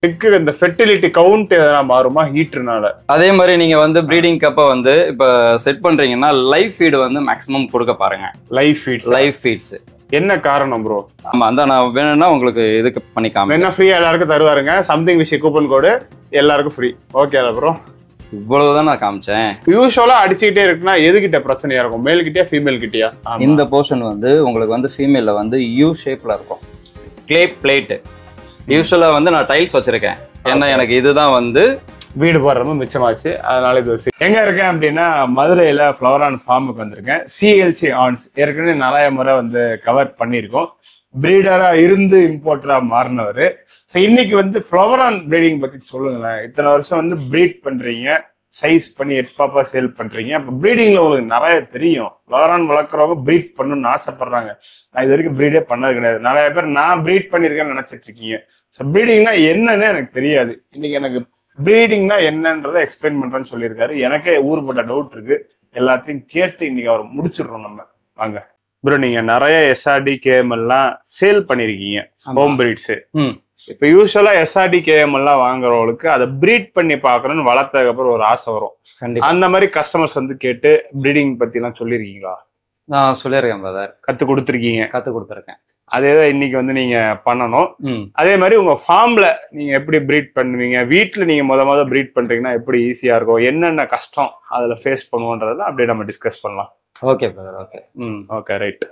Egg இந்த fertility count எதனா மாறுமா ஹீட்னால? அதே மாதிரி நீங்க வந்து ப்ரீடிங் கப்ப வந்து இப்ப செட் பண்றீங்கன்னா லைவ் ஃபீடு வந்து மேக்ஸிமம் கொடுக்க பாருங்க. லைவ் ஃபீட்ஸ் என்ன காரணம் ப்ரோ? ஆமா அந்த நான் வேணும்னா உங்களுக்கு இதுக்கு பண்ணி காமிக்கிறேன். என்ன ஃப்ரீயா எல்லாருக்கும் தருவாருங்க. சம்திங் விஷயம் கூப்பன் கோடு எல்லாருக்கும் ஃப்ரீ. ஓகேல ப்ரோ? இவ்வளவுதான் நான் காமிச்சேன். யூசுவலா அடிச்சுக்கிட்டே இருக்குன்னா எதுகிட்ட பிரச்சனையா இருக்கும்? மேல் கிட்டயா ஃபீமேல் கிட்டயா? இந்த போர்ஷன் வந்து உங்களுக்கு வந்து ஃபீமேல்ல வந்து யூ ஷேப்ல இருக்கும். கிளே பிளேட் யூஸ்வலா வந்து நான் டைல்ஸ் வச்சிருக்கேன். ஏன்னா எனக்கு இதுதான் வந்து வீடு போடுறப்ப மிச்சமாச்சு. அதனால இது எங்க இருக்கேன் அப்படின்னா மதுரையில ஃப்ளவரான் ஃபார்முக்கு வந்திருக்கேன். சிஎல்சி ஆன்ஸ் ஏற்கனவே நிறைய முறை வந்து கவர் பண்ணியிருக்கோம். பிரீடரா இருந்து இம்போர்ட்டரா மாறினவர். இன்னைக்கு வந்து ஃப்ளவரான் பிரீடிங் பத்தி சொல்லுங்களேன். இத்தனை வருஷம் வந்து பிரீட் பண்றீங்க, சைஸ் பண்ணி எட்பாப்பா சேல் பண்றீங்க. அப்ப பிரீடிங்ல உங்களுக்கு நிறைய தெரியும். ஃப்ளவரான் வளர்க்குறவங்க பிரீட் பண்ணணும்னு ஆசைப்படுறாங்க. நான் இது வரைக்கும் பிரீடே பண்ணது கிடையாது. நிறைய பேர் நான் பிரீட் பண்ணிருக்கேன்னு நினைச்சிட்டு இருக்கீங்க. ஸோ பிரீடிங்னா என்னன்னு எனக்கு தெரியாது. இன்னைக்கு எனக்கு பிரீடிங்னா என்னன்றதை எக்ஸ்பிளைன் பண்றேன்னு சொல்லியிருக்காரு. எனக்கே ஊர்பட்ட டவுட் இருக்கு. எல்லாத்தையும் கேட்டு இன்னைக்கு அவர் முடிச்சிடுறோம் நம்ம. வாங்க ப்ரோ, நீங்க நிறைய எஸ்ஆர்டி கேஎம் எல்லாம் சேல் பண்ணிருக்கீங்க, ஹோம் பிரீட்ஸ். இப்ப யூஸ்வலா எஸ்ஆர்டி கேஎம் எல்லாம் வாங்குறவங்களுக்கு அதை பிரீட் பண்ணி பாக்கணும்னு வளர்த்ததுக்கு அப்புறம் ஒரு ஆசை வரும். அந்த மாதிரி கஸ்டமர்ஸ் வந்து கேட்டு பிரீடிங் பத்தி எல்லாம் சொல்லிருக்கீங்களா? நான் சொல்லியிருக்கேன் பிரதர். கத்து கொடுத்துருக்கீங்க? கத்து கொடுத்துருக்கேன். அதேதான் இன்னைக்கு வந்து நீங்க பண்ணணும். அதே மாதிரி உங்க ஃபார்ம்ல நீங்க எப்படி பிரீட் பண்ணுவீங்க, வீட்டுல நீங்க முத பிரீட் பண்றீங்கன்னா எப்படி ஈஸியா இருக்கும், என்னென்ன கஷ்டம் அதுல ஃபேஸ் பண்ணுவோன்றத அப்படியே நம்ம டிஸ்கஸ் பண்ணலாம். Okay brother. Okay okay right.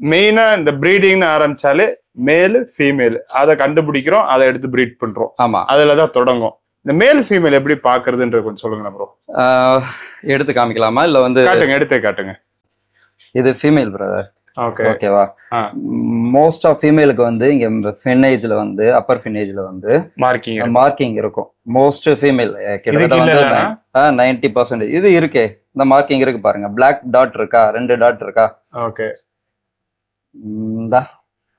மெயினா இந்த பிரீடிங்னு ஆரம்பிச்சாலே மேல் ஃபீமேல் அதை கண்டுபிடிக்கிறோம், அதை எடுத்து பிரீட் பண்றோம். ஆமா, அதுலதான் தொடங்கும். இந்த மேல் ஃபீமேல் எப்படி பாக்குறதுன்ற கொஞ்சம் சொல்லுங்க ப்ரோ. எடுத்து காமிக்கலாமா? இல்ல வந்து காட்டுங்க, எடுத்து காட்டுங்க. இது ஃபீமேல் பிரதர். ஓகே ஓகேவா? மோஸ்ட் ஆஃப் ஃபீமேலுக்கு வந்து இங்க ஃபின்னேஜ்ல வந்து அப்பர் ஃபின்னேஜ்ல வந்து மார்க்கிங் இருக்கும். மோஸ்ட் ஃபீமேல் கிட்டத்தட்ட வந்து 90% இது இருக்கே. இந்த மார்க்கிங் இருக்கு பாருங்க. பிளாக் டாட் இருக்கா? 2 டாட் இருக்கா? ஓகே,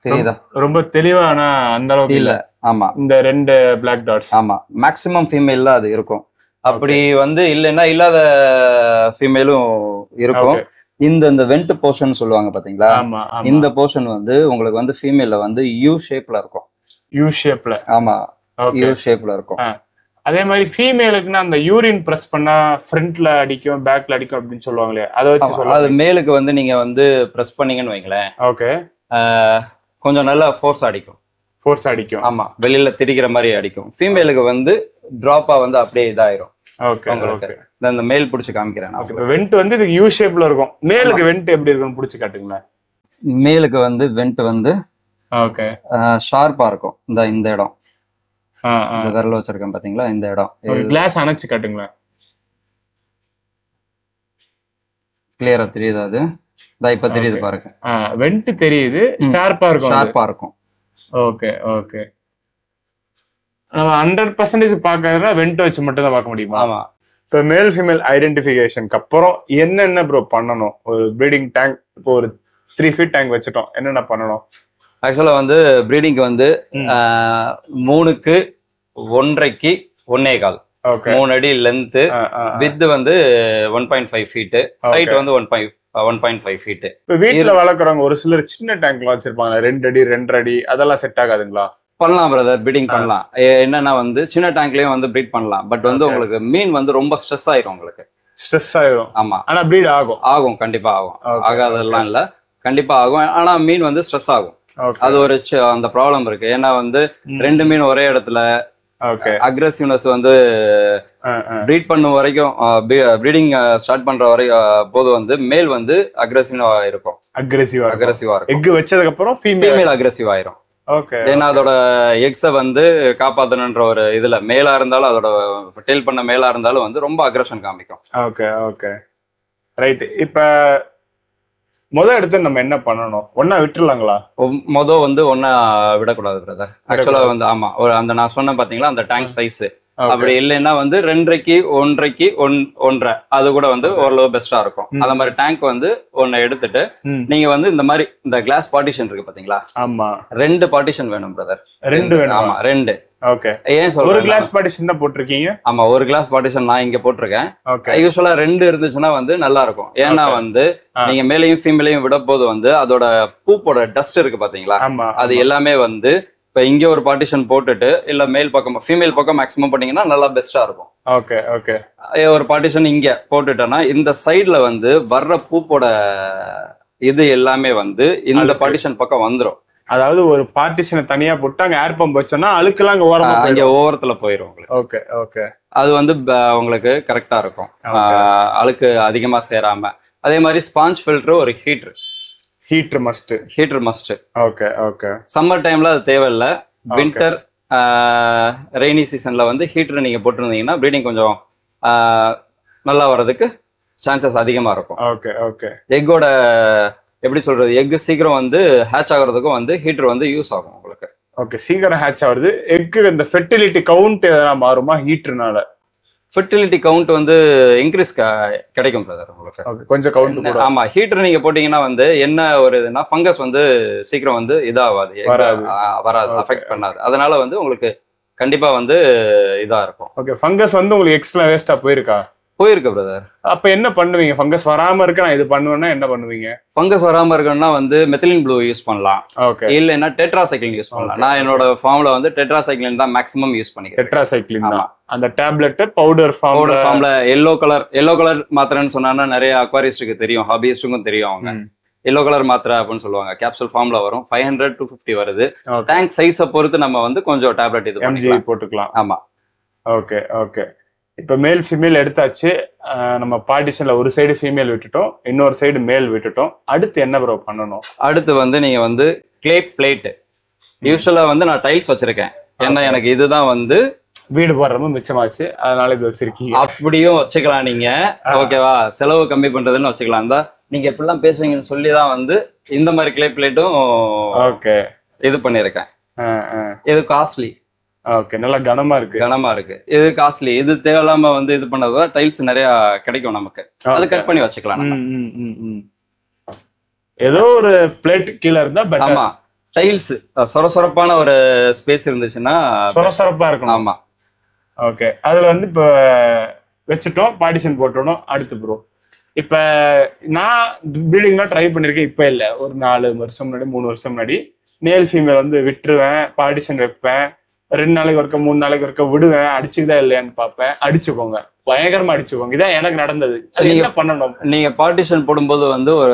தெரியுதா? ரொம்ப தெளிவா. ஆனா அந்த அளவுக்கு இல்ல. ஆமா, இந்த 2 பிளாக் டாட்ஸ். ஆமா, மேக்ஸிமம் ஃபீமேல்ல அது இருக்கும். அப்படி வந்து இல்லைன்னா இல்லாத ஃபீமேலும் இருக்கும். இந்த வெண்ட் போர்ஷன் சொல்லுவாங்க பாத்தீங்களா? இந்த போர்ஷன் வந்து உங்களுக்கு வந்து ஃபீமேல்ல வந்து யூ ஷேப்ல இருக்கும். யூ ஷேப்ல? ஆமா, யூ ஷேப்ல இருக்கும். அதே மாதிரி ஃபீமேலுக்குன்னா அந்த யூரின் பிரஸ் பண்ணா ஃப்ரண்ட்ல அடிக்கும், பேக்ல அடிக்கும் அப்படின்னு சொல்லுவாங்களே, அதை வச்சு சொல்லுவாங்க. அது மேலுக்கு வந்து நீங்க வந்து பிரஸ் பண்ணீங்கன்னு வைங்களேன். ஓகே, கொஞ்சம் நல்லா ஃபோர்ஸ் அடிக்கும். ஆமா, வெளியில திரிக்கிற மாதிரி அடிக்கும். ஃபீமேலுக்கு வந்து டிராப்பா வந்து அப்படியே இதாயிரும். ஓகே, உங்களுக்கு இந்த மேல் பிடிச்சு காமிக்கிறேன். வெண்ட் வந்து இது யூ ஷேப்ல இருக்கும். மேலுக்கு வெண்ட் எப்படி இருக்குன்னு பிடிச்சு காட்டுங்களேன். மேலுக்கு வந்து வெண்ட் வந்து ஓகே ஷார்ப்பா இருக்கும். இந்த இடம் விரல் வச்சிருக்கேன் பாத்தீங்களா? இந்த இடம் கிளாஸ் அணைச்சு காட்டுங்களேன். கிளியரா தெரியுதா? அது இப்ப தெரியுது பாருங்க. வெண்ட் தெரியுது, ஷார்ப்பா இருக்கும். Okay okay. நம்ம 100% பாக்கிறதுனா வெண்ட் வச்சு மட்டும் தான் பார்க்க முடியுமா? ஆமா. இப்போ மேல் ஃபீமேல் ஐடென்டிஃபிகேஷனுக்கு அப்புறம் என்னென்ன ப்ரோ பண்ணணும்? ஒரு ப்ரீடிங் டேங்க், இப்போ ஒரு 3 ஃபீட் டேங்க் வச்சுட்டோம், என்னென்ன பண்ணணும்? ஆக்சுவலா வந்து ப்ரீடிங்க்கு வந்து 3க்கு 1.5க்கு 1.25 3 அடி லென்த், வித் வந்து 1.5 ஃபீட், ஹைட் வந்து 1.5 ஃபீட். இப்போ வீட்டுல வளர்க்குறவங்க ஒரு சிலர் சின்ன டேங்க்லாம் வச்சிருப்பாங்க, 2 அடி 2.5 அடி, அதெல்லாம் செட் ஆகாதுங்களா? பண்ணலாம் பிரதர், ப்ரீடிங் பண்ணலாம். என்னன்னா வந்து சின்ன டேங்க்லயும் வந்து ப்ரீட் பண்ணலாம். பட் வந்து உங்களுக்கு மீன் வந்து ரொம்ப ஸ்ட்ரெஸ் ஆயிரும். உங்களுக்கு ஸ்ட்ரெஸ் ஆயிரும். ஆமா, ஆனா ப்ரீட் ஆகும். கண்டிப்பா ஆகும். ஆகாதெல்லாம் இல்ல, கண்டிப்பா ஆகும். ஆனா மீன் வந்து ஸ்ட்ரெஸ் ஆகும். அது ஒரு அந்த ப்ராப்ளம் இருக்கு. ஏன்னா வந்து 2 மீன் ஒரே இடத்துல அக்ரெசிவ்னஸ் வந்து ப்ரீட் பண்ணும் வரைக்கும், ப்ரீடிங் ஸ்டார்ட் பண்ற வரைக்கும் போது வந்து மேல் வந்து அக்ரெசிவா இருக்கும். எக் வச்சதுக்கு அப்புறம் ஃபீமேல் அக்ரெசிவ் ஆயிரும். ஏன்னா அதோட எக்ஸ வந்து காப்பாத்தணுன்ற ஒரு இதுல மேலா இருந்தாலும், அதோட டெயில் பண்ண மேலா இருந்தாலும் வந்து ரொம்ப அக்ரெஷன் காமிக்கும். Okay okay right. இப்ப எடுத்து நம்ம என்ன பண்ணணும்? ஒன்னா விட்டுலாங்களா? வந்து ஒன்னா விடக்கூடாது பிரதர். ஆக்சுவலா வந்து ஆமா, அந்த நான் சொன்னேன் பாத்தீங்களா அந்த டேங்க் சைஸ். அப்படி இல்லைன்னா வந்து 2.5க்கு 1.5க்கு 1.5 அது கூட வந்து ஓரளவு பெஸ்டா இருக்கும். அந்த மாதிரி டேங்க் வந்து ஒன்னு எடுத்துட்டு நீங்க வந்து இந்த மாதிரி இந்த கிளாஸ் பார்ட்டிஷன் இருக்கு பாத்தீங்களா? ஆமா, 2 பார்ட்டிஷன் வேணும் பிரதர். 2 வேணும். ஆமா 2. ஓகே. ஏன் சொல்றேன்? ஒரு கிளாஸ் பார்ட்டிஷன் தான் போட்டிருக்கீங்க? ஆமா, ஒரு கிளாஸ் பார்ட்டிஷன் நான் இங்க போட்டிருக்கேன். யூஸ்வலா 2 இருந்துச்சுன்னா வந்து நல்லா இருக்கும். ஏன்னா வந்து நீங்க மேலையும் ஃபீமேலையும் விட போது வந்து அதோட பூப்போட டஸ்ட் இருக்கு பாத்தீங்களா? அது எல்லாமே வந்து இப்ப இங்க ஒரு பார்ட்டிஷன் போட்டுட்டு இல்ல மேல் பக்கம் ஃபீமேல் பக்கம் மேக்ஸிமம் பண்ணீங்கன்னா நல்லா பெஸ்டா இருக்கும். Okay okay. ஒரு பார்ட்டிஷன் இங்க போட்டுட்டோம்னா இந்த சைடுல வந்து வர்ற பூப்போட இது எல்லாமே வந்து இந்த பார்ட்டிஷன் பக்கம் வந்துடும். அதாவது ஒரு பார்ட்டிஷனை தனியா போட்டு அங்க ஏர் பம்ப் வச்சோம்னா அழுக்கெல்லாம் அங்க ஓரமா அங்க ஓரத்துல போயிடும் உங்களுக்கு. Okay okay. அது வந்து உங்களுக்கு கரெக்டா இருக்கும், அழுக்கு அதிகமா சேராம. அதே மாதிரி ஸ்பாஞ்ச் ஃபில்டர் ஒரு heater must. Okay okay. Summer டைம்ல அது தேவையில்லை. வின்டர் ரெய்னி சீசன்ல வந்து ஹீட்டர் நீங்க போட்டிருந்தீங்கன்னா ப்ரீடிங் கொஞ்சம் நல்லா வர்றதுக்கு சான்சஸ் அதிகமா இருக்கும். Okay okay. எக்கோட எப்படி சொல்றது, எக் சீக்கிரம் வந்து ஹேட்ச் ஆகுறதுக்கும் வந்து ஹீட்டர் வந்து யூஸ் ஆகும் உங்களுக்கு. ஓகே, சீக்கிரம் ஹேட்ச் ஆகுது. எக்கு இந்த ஃபெர்டிலிட்டி கவுண்ட் எதனா மாறுமா ஹீட்டர்னால? ஃபெர்டிலிட்டி கவுண்ட் வந்து இன்க்ரீஸ் கிடைக்கும் பிரதர் உங்களுக்கு. ஓகே, கொஞ்சம் கவுண்ட். ஆமா, ஹீட்டர் நீங்க போட்டீங்கன்னா வந்து என்ன ஒரு இதுனா ஃபங்கஸ் வந்து சீக்கிரம் வந்து இதாகாது, வராது, அஃபெக்ட் பண்ணாது. அதனால வந்து உங்களுக்கு கண்டிப்பா வந்து இதா இருக்கும். ஓகே, ஃபங்கஸ் வந்து உங்களுக்கு எக்ஸ்ட்ரா வேஸ்டா போயிருக்கு பிரதர். அப்ப என்ன பண்ணுவீங்க? ஃபங்கஸ் வராம இருக்க நான் இது பண்ணுவேன்னா என்ன பண்ணுவீங்க? ஃபங்கஸ் வராம இருக்கணும்னா வந்து மெத்திலின் ப்ளூ யூஸ் பண்ணலாம். ஓகே. இல்லைன்னா டெட்ராசைக்ளின் யூஸ் பண்ணலாம். நான் என்னோட ஃபார்ம்ல வந்து டெட்ராசைக்ளின் தான் மேக்ஸிமம் யூஸ் பண்ணிக்கிறேன். டெட்ராசைக்ளின் தான் அந்த டேப்லெட் பவுடர் ஃபார்ம்ல எல்லோ கலர் மாத்திரைன்னு சொன்னா நிறைய அக்வாரிஸ்டுக்கு தெரியும், ஹாபிஸ்டுக்கும் தெரியும். அவங்க எல்லோ கலர் மாத்திரை அப்படின்னு சொல்லுவாங்க. கேப்சூல் ஃபார்ம்ல வரும். 500 to 50 வருது. டேங்க் சைஸை பொறுத்து நம்ம வந்து கொஞ்சம் டேப்லெட் இது போட்டுக்கலாம். ஆமா. Okay okay. இப்ப மேல் ஃபீமேல் எடுத்தாச்சு. நம்ம பார்ட்டிஷன்ல ஒரு சைடு ஃபீமேல் விட்டுட்டோம், இன்னொரு சைடு மேல் விட்டுட்டோம். அடுத்து என்ன ப்ரோ பண்ணணும்? அடுத்து வந்து நீங்க வந்து கிளே பிளேட். யூஸ்வலா வந்து நான் டைல்ஸ் வச்சிருக்கேன். ஏன்னா எனக்கு இதுதான் வந்து வீடு போடுறப்ப மிச்சமாச்சு, அதனால இது வச்சிருக்கீங்க. அப்படியும் வச்சுக்கலாம் நீங்க. ஓகேவா, செலவு கம்மி பண்றதுன்னு வச்சுக்கலாம். தான் நீங்க எப்படிலாம் பேசுவீங்கன்னு சொல்லிதான் வந்து இந்த மாதிரி கிளே பிளேட்டும் ஓகே இது பண்ணிருக்கேன். இது காஸ்ட்லி. ஓகே, நல்லா கனமா இருக்கு. இது காஸ்ட்லி. இது தேவையில்லாம வந்து இது பண்ணது டைல்ஸ் நிறைய கிடைக்கும் நமக்கு. அது கட் பண்ணி வச்சுக்கலாம். ஏதோ ஒரு பிளேட் கீழ இருந்தா பெட்டர். ஆமா, டைல்ஸ் சொரசொரப்பான ஒரு ஸ்பேஸ் இருந்துச்சுன்னா சொரசொரப்பா இருக்கும். ஆமா. ஓகே, அதுல வந்து இப்ப வச்சுட்டோம், பார்ட்டிஷன் போட்டோம். அடுத்து ப்ரோ, இப்ப நான் பில்டிங்லாம் ட்ரை பண்ணிருக்கேன். இப்ப இல்ல, ஒரு 4 வருஷம் முன்னாடி 3 வருஷம் முன்னாடி மேல் ஃபீமேல் வந்து விட்டுருவேன், பார்ட்டிஷன் வைப்பேன். 2 நாளைக்கு ஒருக்க 3 நாளைக்கு ஒருக்க விடுவேன். அடிச்சுக்குதா இல்லையான்னு பார்ப்பேன். அடிச்சுக்கோங்க, பயங்கரமா அடிச்சுக்கோங்க. இதான் எனக்கு நடந்தது. நீங்க பண்ணணும். நீங்க பார்ட்டிஷன் போடும்போது வந்து ஒரு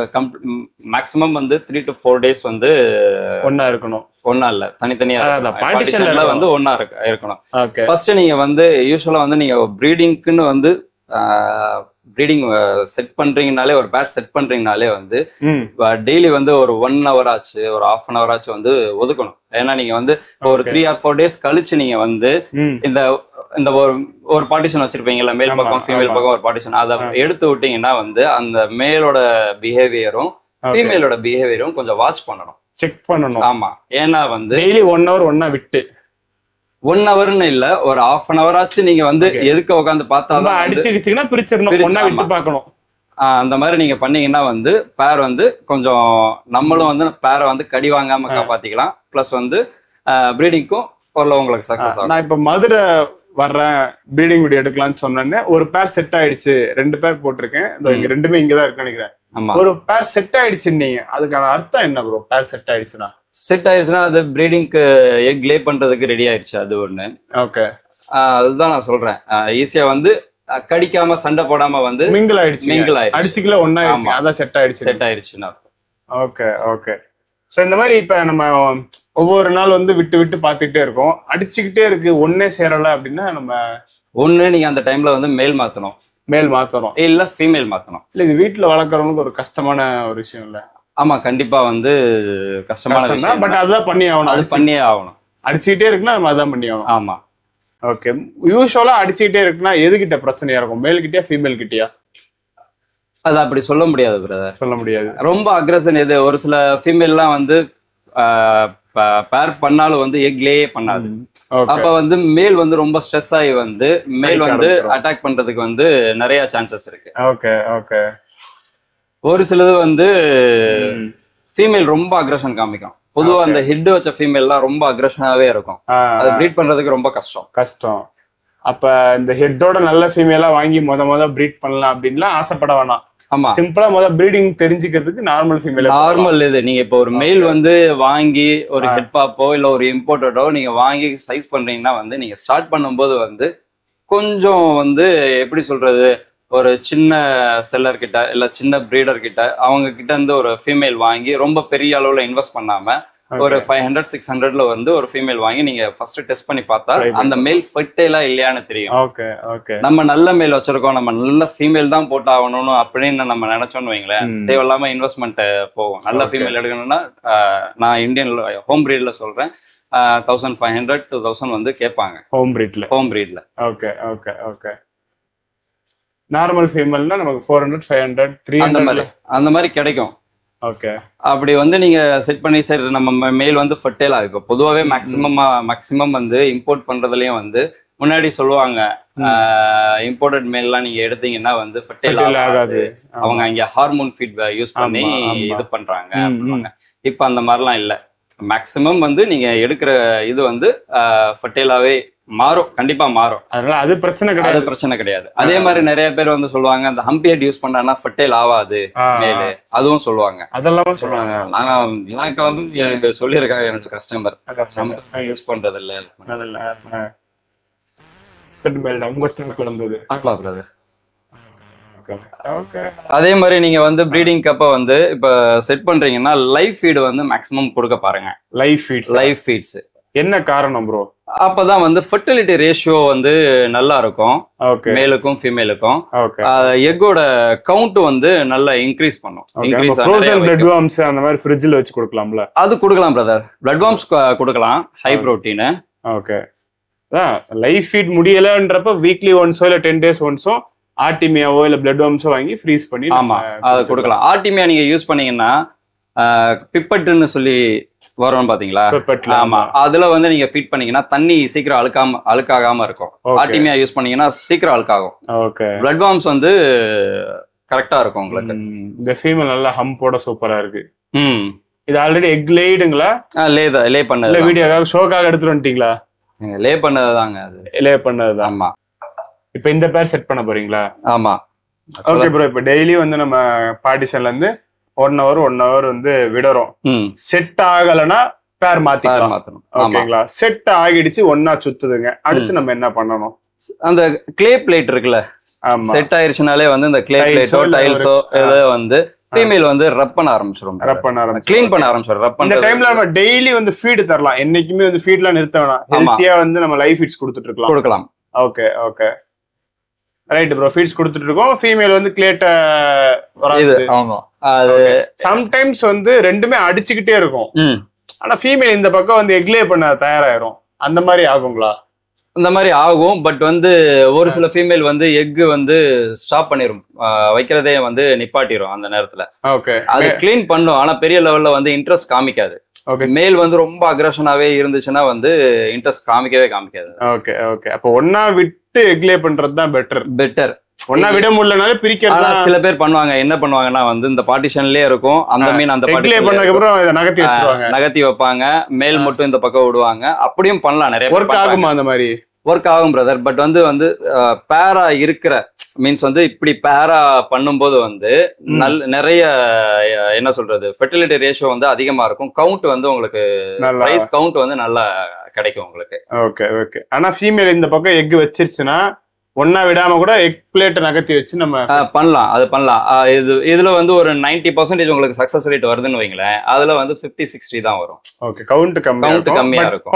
மேக்ஸிமம் வந்து 3 to 4 days வந்து ஒன்னா இருக்கணும். ஒன்னா இல்ல, தனித்தனியா பார்ட்டிஷன்ல வந்து ஒன்னா இருக்கணும். ஃபர்ஸ்ட் நீங்க வந்து யூஸ்வலா வந்து நீங்க ப்ரீடிங்க்குன்னு வந்து ப்ரீடிங் செட் பண்றீங்கனாலே, ஒரு பேட் செட் பண்றீங்கனாலே வந்து டெய்லி வந்து ஒரு 1 hour ஆச்சு, ஒரு 1/2 hour ஆச்சு வந்து ஒதுக்கணும். ஏன்னா நீங்க வந்து ஒரு 3 or 4 days கழிச்சு நீங்க வந்து இந்த இந்த ஒரு பார்ட்டிஷன் வச்சிருப்பீங்கல்ல, மேல் பக்கம் ஃபீமேல் பக்கம் ஒரு பார்ட்டிஷன், அதை எடுத்து விட்டீங்கன்னா வந்து அந்த மேலோட பிஹேவியரும் ஃபீமேலோட பிஹேவியரும் கொஞ்சம் வாட்ச் பண்ணணும், செக் பண்ணணும். ஆமா, ஏன்னா வந்து டெய்லி 1 hour ஒன்னா விட்டு 1 hourன்னு இல்ல, ஒரு 1/2 hour ஆச்சு நீங்க வந்து எதுக்கு உட்காந்து பார்த்தா அடிச்சுக்கிச்சுன்னா பிரிச்சிடணும், பார்க்கணும். அந்த மாதிரி நீங்க பண்ணீங்கன்னா வந்து பேர் வந்து கொஞ்சம் நம்மளும் வந்து பேரை வந்து கடி வாங்காம காப்பாத்திக்கலாம். பிளஸ் வந்து ப்ரீடிங்க்கும் ஓரளவு உங்களுக்கு சக்சஸ் ஆகும். நான் இப்ப மதுரை வர்றேன், ப்ரீடிங் வீடியோ எடுக்கலாம்னு சொன்னேன்னு ஒரு பேர் செட் ஆயிடுச்சு, 2 பேர் போட்டிருக்கேன். இங்க 2மே இங்கதான் இருக்கு நினைக்கிறேன். ஒரு பேர் செட் ஆயிடுச்சுன்னு அதுக்கான அர்த்தம் என்ன ப்ரோ? பேர் செட் ஆயிடுச்சுன்னா அது ப்ரீடிங்க்கு எக் லே பண்றதுக்கு ரெடி ஆயிடுச்சு. அது ஒண்ணு. ஓகே, அதுதான் நான் சொல்றேன். ஈஸியா வந்து கடிக்காம சண்டை போடாம வந்து மிங்கிள் ஆயிடுச்சு, அடிச்சுக்கல ஒன்னா ஆயிடுச்சு, அதான் செட் ஆயிடுச்சுன்னா. Okay okay. சோ இந்த மாதிரி இப்ப நம்ம ஒவ்வொரு நாள் வந்து விட்டு விட்டு பாத்துக்கிட்டே இருக்கோம், அடிச்சுக்கிட்டே இருக்கு, ஒன்னே சேரல அப்படின்னா நம்ம நீங்க அந்த டைம்ல வந்து மேல் மாத்தணும் இல்ல ஃபீமேல் மாத்தணும். இல்ல இது வீட்டுல வளர்க்கறவங்களுக்கு ஒரு கஷ்டமான ஒரு விஷயம் இல்ல? ஆமா, கண்டிப்பா வந்து கஷ்டமான விஷயம். பட் அதுதான் பண்ணியே ஆகணும். அடிச்சுக்கிட்டே இருக்குன்னா நம்ம அதான் பண்ணி ஆகணும். ஆமா. ஓகே, யூஸ்வலா அடிச்சுக்கிட்டே இருக்குன்னா எதுகிட்ட பிரச்சனையா இருக்கும்? மேல் கிட்டயா ஃபீமேல் கிட்டயா? அது அப்படி சொல்ல முடியாது பிரதர், சொல்ல முடியாது. ரொம்ப அக்ரஷன் எது, ஒரு சில ஃபீமேல்லாம் வந்து பேர் பண்ணாலும் வந்து எக்லேயே பண்ணாது. அப்ப வந்து மேல் வந்து ரொம்ப ஸ்ட்ரெஸ் ஆகி வந்து மேல் வந்து அட்டாக் பண்றதுக்கு வந்து நிறைய சான்சஸ் இருக்கு. Okay okay. ஒரு சிலது வந்து ஃபீமேல் ரொம்ப அக்ரஷன் காமிக்கும். பொதுவா அந்த ஹெட் வச்ச ஃபீமேல்லாம் ரொம்ப அக்ரஷனாவே இருக்கும். அது ப்ரீட் பண்றதுக்கு ரொம்ப கஷ்டம். அப்ப இந்த ஹெட்டோட நல்ல ஃபீமேலா வாங்கி மொத ப்ரீட் பண்ணலாம் அப்படின்லாம் ஆசைப்பட வேணாம். ஆமா சிம்பிளா முதல்ல ப்ரீடிங் தெரிஞ்சுக்கிறதுக்கு நார்மல் ஃபீமேல் நார்மல் இது நீங்க இப்போ ஒரு மெயில் வந்து வாங்கி ஒரு ஹெட் பாப்போ இல்ல ஒரு இம்போர்ட்டடோ நீங்க வாங்கி சைஸ் பண்றீங்கன்னா வந்து நீங்க ஸ்டார்ட் பண்ணும்போது வந்து கொஞ்சம் வந்து எப்படி சொல்றது ஒரு சின்ன செல்லர் கிட்ட இல்ல சின்ன பிரீடர் கிட்ட அவங்க கிட்ட இருந்து ஒரு ஃபீமேல் வாங்கி ரொம்ப பெரிய அளவுல இன்வெஸ்ட் பண்ணாம ஒரு 500-600ல வந்து ஒரு ஃபீமேல் வாங்கி நீங்க ஃபர்ஸ்ட் டெஸ்ட் பண்ணி பார்த்தா அந்த மேல் ஃபெர்டைலா இல்லையான்னு தெரியும். நம்ம நல்ல மேல் வச்சிருக்கோம் நம்ம நல்ல ஃபீமேல் தான் போட்டு ஆகணும்னு அப்படின்னு நம்ம நினைச்சோம்னு வைங்களேன் தேவையில்லாம இன்வெஸ்ட்மெண்ட் போகும். நல்ல ஃபீமேல் எடுக்கணும்னா நான் இந்தியன் ஹோம் பிரீட்ல சொல்றேன் 1500 to 1000 வந்து கேட்பாங்க ஹோம் பிரீட்ல. Okay okay okay. நார்மல் ஃபீமேல்னா நமக்கு 400 500 300 அந்த மாதிரி கிடைக்கும். ஓகே. அப்படி வந்து நீங்க செட் பண்ணி சரி நம்ம மேல் வந்து ஃபெர்டைலா இப்போ பொதுவாகவே மேக்சிமம் வந்து இம்போர்ட் பண்றதுலயும் வந்து முன்னாடி சொல்லுவாங்க இம்போர்ட்டட் மேல்லாம் நீங்க எடுத்தீங்கன்னா வந்து ஃபெர்டைல் ஆகாது அவங்க அங்க ஹார்மோன் ஃபீட் யூஸ் பண்ணி இது பண்றாங்க. இப்ப அந்த மாதிரிலாம் இல்ல மேக்சிமம் வந்து நீங்க எடுக்கிற இது வந்து ஃபெர்டைலாவே மாறும் கண்டிப்பா மாறும். அதனால அது பிரச்சனை கிடையாது. அதே மாதிரி நிறைய பேர் வந்து சொல்லுவாங்க அந்த ஹம்பியட் யூஸ் பண்றாங்கன்னா ஃபெர்டைல் ஆகாது மேலே அதுவும் சொல்லுவாங்க. அதெல்லாம் சொல்லுவாங்க. ஆனா எனக்கு வந்து எனக்கு சொல்லியிருக்காங்க எனக்கு கஸ்டமர் யூஸ் பண்றது இல்ல அதே மாதிரி நீங்க வந்து ப்ரீடிங் கப்ப வந்து இப்ப செட் பண்றீங்கன்னா லைவ் ஃபீட் வந்து மேக்ஸிமம் கொடுக்க பாருங்க. லைவ் ஃபீட்ஸ் என்ன காரணம் ப்ரோ? அப்பதான் வந்து ஃபெர்டிலிட்டி ரேஷியோ வந்து நல்லா இருக்கும் மேலுக்கும் ஃபீமேலுக்கும். எக்கோட கவுண்ட் வந்து நல்லா இன்க்ரீஸ் பண்ணும். அந்த மாதிரி ஃப்ரிட்ஜ்ல வச்சு கொடுக்கலாம்ல? அது கொடுக்கலாம் பிரதர். பிளட் வார்ம்ஸ் கொடுக்கலாம் high protein. Okay. Live feed முடியலன்றப்ப வீக்லி ஒன்ஸோ இல்ல 10 days ஒன்ஸோ ஆர்டிமியாவோ இல்ல பிளட் வார்ம்ஸோ வாங்கி ஃப்ரீஸ் பண்ணி ஆமா அது கொடுக்கலாம். ஆர்டிமியா நீங்க யூஸ் பண்ணீங்கன்னா பிப்பட்டுன்னு சொல்லி வரும் பாத்தீங்களா? ஆமா அதுல வந்து நீங்க ஃபீட் பண்ணீங்கன்னா தண்ணி சீக்கிரம் அழுக்காகாம இருக்கும். ஆர்டிமியா யூஸ் பண்ணீங்கன்னா சீக்கிரம் அழுக்காகும். பிளட் வார்ம்ஸ் வந்து கரெக்டா இருக்கும் உங்களுக்கு. இந்த ஃபீமேல் நல்லா ஹம்போட சூப்பரா இருக்கு. இது ஆல்ரெடி எக் லேடுங்களா? லே பண்ணது வீடியோக்காக ஷோக்காக எடுத்துட்டு வந்துட்டீங்களா? லே பண்ணதுதாங்க அது. லே பண்ணதுதான். ஆமா. இப்ப இந்த பேர் செட் பண்ண போறீங்களா? ஆமா. Okay bro. இப்ப டெய்லி வந்து நம்ம பார்ட்டிஷன்ல இருந்து 1 hour வந்து விடுறோம். செட் ஆகலன்னா பேர் மாத்திக்கலாம். ஓகேங்களா? செட் ஆகிடுச்சு ஒன்னா சுத்துதுங்க அடுத்து நம்ம என்ன பண்ணணும்? அந்த கிளே பிளேட் இருக்குல்ல செட் ஆயிருச்சுனாலே வந்து இந்த கிளே பிளேட்டோ டைல்ஸோ ஏதோ வந்து ஃபீமேல் வந்து ரப் பண்ண ஆரம்பிச்சிரும். க்ளீன் பண்ண ஆரம்பிச்சிரும். இந்த டைம்ல நம்ம டெய்லி வந்து ஃபீட் தரலாம். என்னைக்குமே வந்து ஃபீட்லாம் நிறுத்த வேணாம். ஹெல்த்தியா வந்து நம்ம லைஃப் ஃபீட்ஸ் கொடுக்கலாம். Okay okay right bro. Feeds கொடுத்துட்டு இருக்கோம். ஃபீமேல் வந்து கிளேட்ட வராது. ஆமா அது சம்டைம்ஸ் வந்து ரெண்டுமே அடிச்சுக்கிட்டே இருக்கும். ஆனா ஃபீமேல் இந்த பக்கம் வந்து எக்லே பண்ண தயாராயிரும். அந்த மாதிரி ஆகுங்களா? அந்த மாதிரி ஆகும். பட் வந்து ஒரு சில ஃபீமேல் வந்து எக் வந்து ஸ்டாப் பண்ணிரும் வைக்கிறதே வந்து நிப்பாட்டிரும் அந்த நேரத்துல. ஓகே அது கிளீன் பண்ணும். ஆனா பெரிய லெவல்ல வந்து இன்ட்ரெஸ்ட் காமிக்காது. மேல் வந்து ரொம்ப அக்ரஷனாவே இருந்துச்சுன்னா வந்து இன்ட்ரெஸ்ட் காமிக்காது. Okay okay. அப்ப ஒன்னா விட்டு எக்லே பண்றதுதான் பெட்டர். ஒன்னா விட முடியலனால பிரிக்கிறதா சில பேர் பண்ணுவாங்க. என்ன பண்ணுவாங்கன்னா வந்து இந்த பார்ட்டிஷன்லயே இருக்கும் அந்த மீன் அந்த நகர்த்தி வைப்பாங்க. மேல் மட்டும் இந்த பக்கம் விடுவாங்க. அப்படியும் பண்ணலாம். நிறைய ஒர்க் ஆகுமா? அந்த மாதிரி ஒர்க் ஆகும் பிரதர். பட் வந்து பேரா இருக்கிற மீன்ஸ் வந்து இப்படி பேரா பண்ணும்போது வந்து நிறைய என்ன சொல்றது ஃபெர்டிலிட்டி ரேஷியோ வந்து அதிகமா இருக்கும். கவுண்ட் வந்து உங்களுக்கு ரைஸ் கவுண்ட் வந்து நல்லா கிடைக்கும் உங்களுக்கு. Okay okay. ஆனா ஃபீமேல் இந்த பக்கம் எக் வச்சிருச்சுன்னா ஒன்னா விடாம கூட எக் பிளேட் நகர்த்தி வச்சு நம்ம பண்ணலாம். அது பண்ணலாம். இதுல வந்து ஒரு 90% உங்களுக்கு சக்சஸ் ரேட் வருதுன்னு வைங்களேன். அதுல வந்து 50-60 தான் வரும். ஓகே. கவுண்ட் கம்மியா இருக்கும்.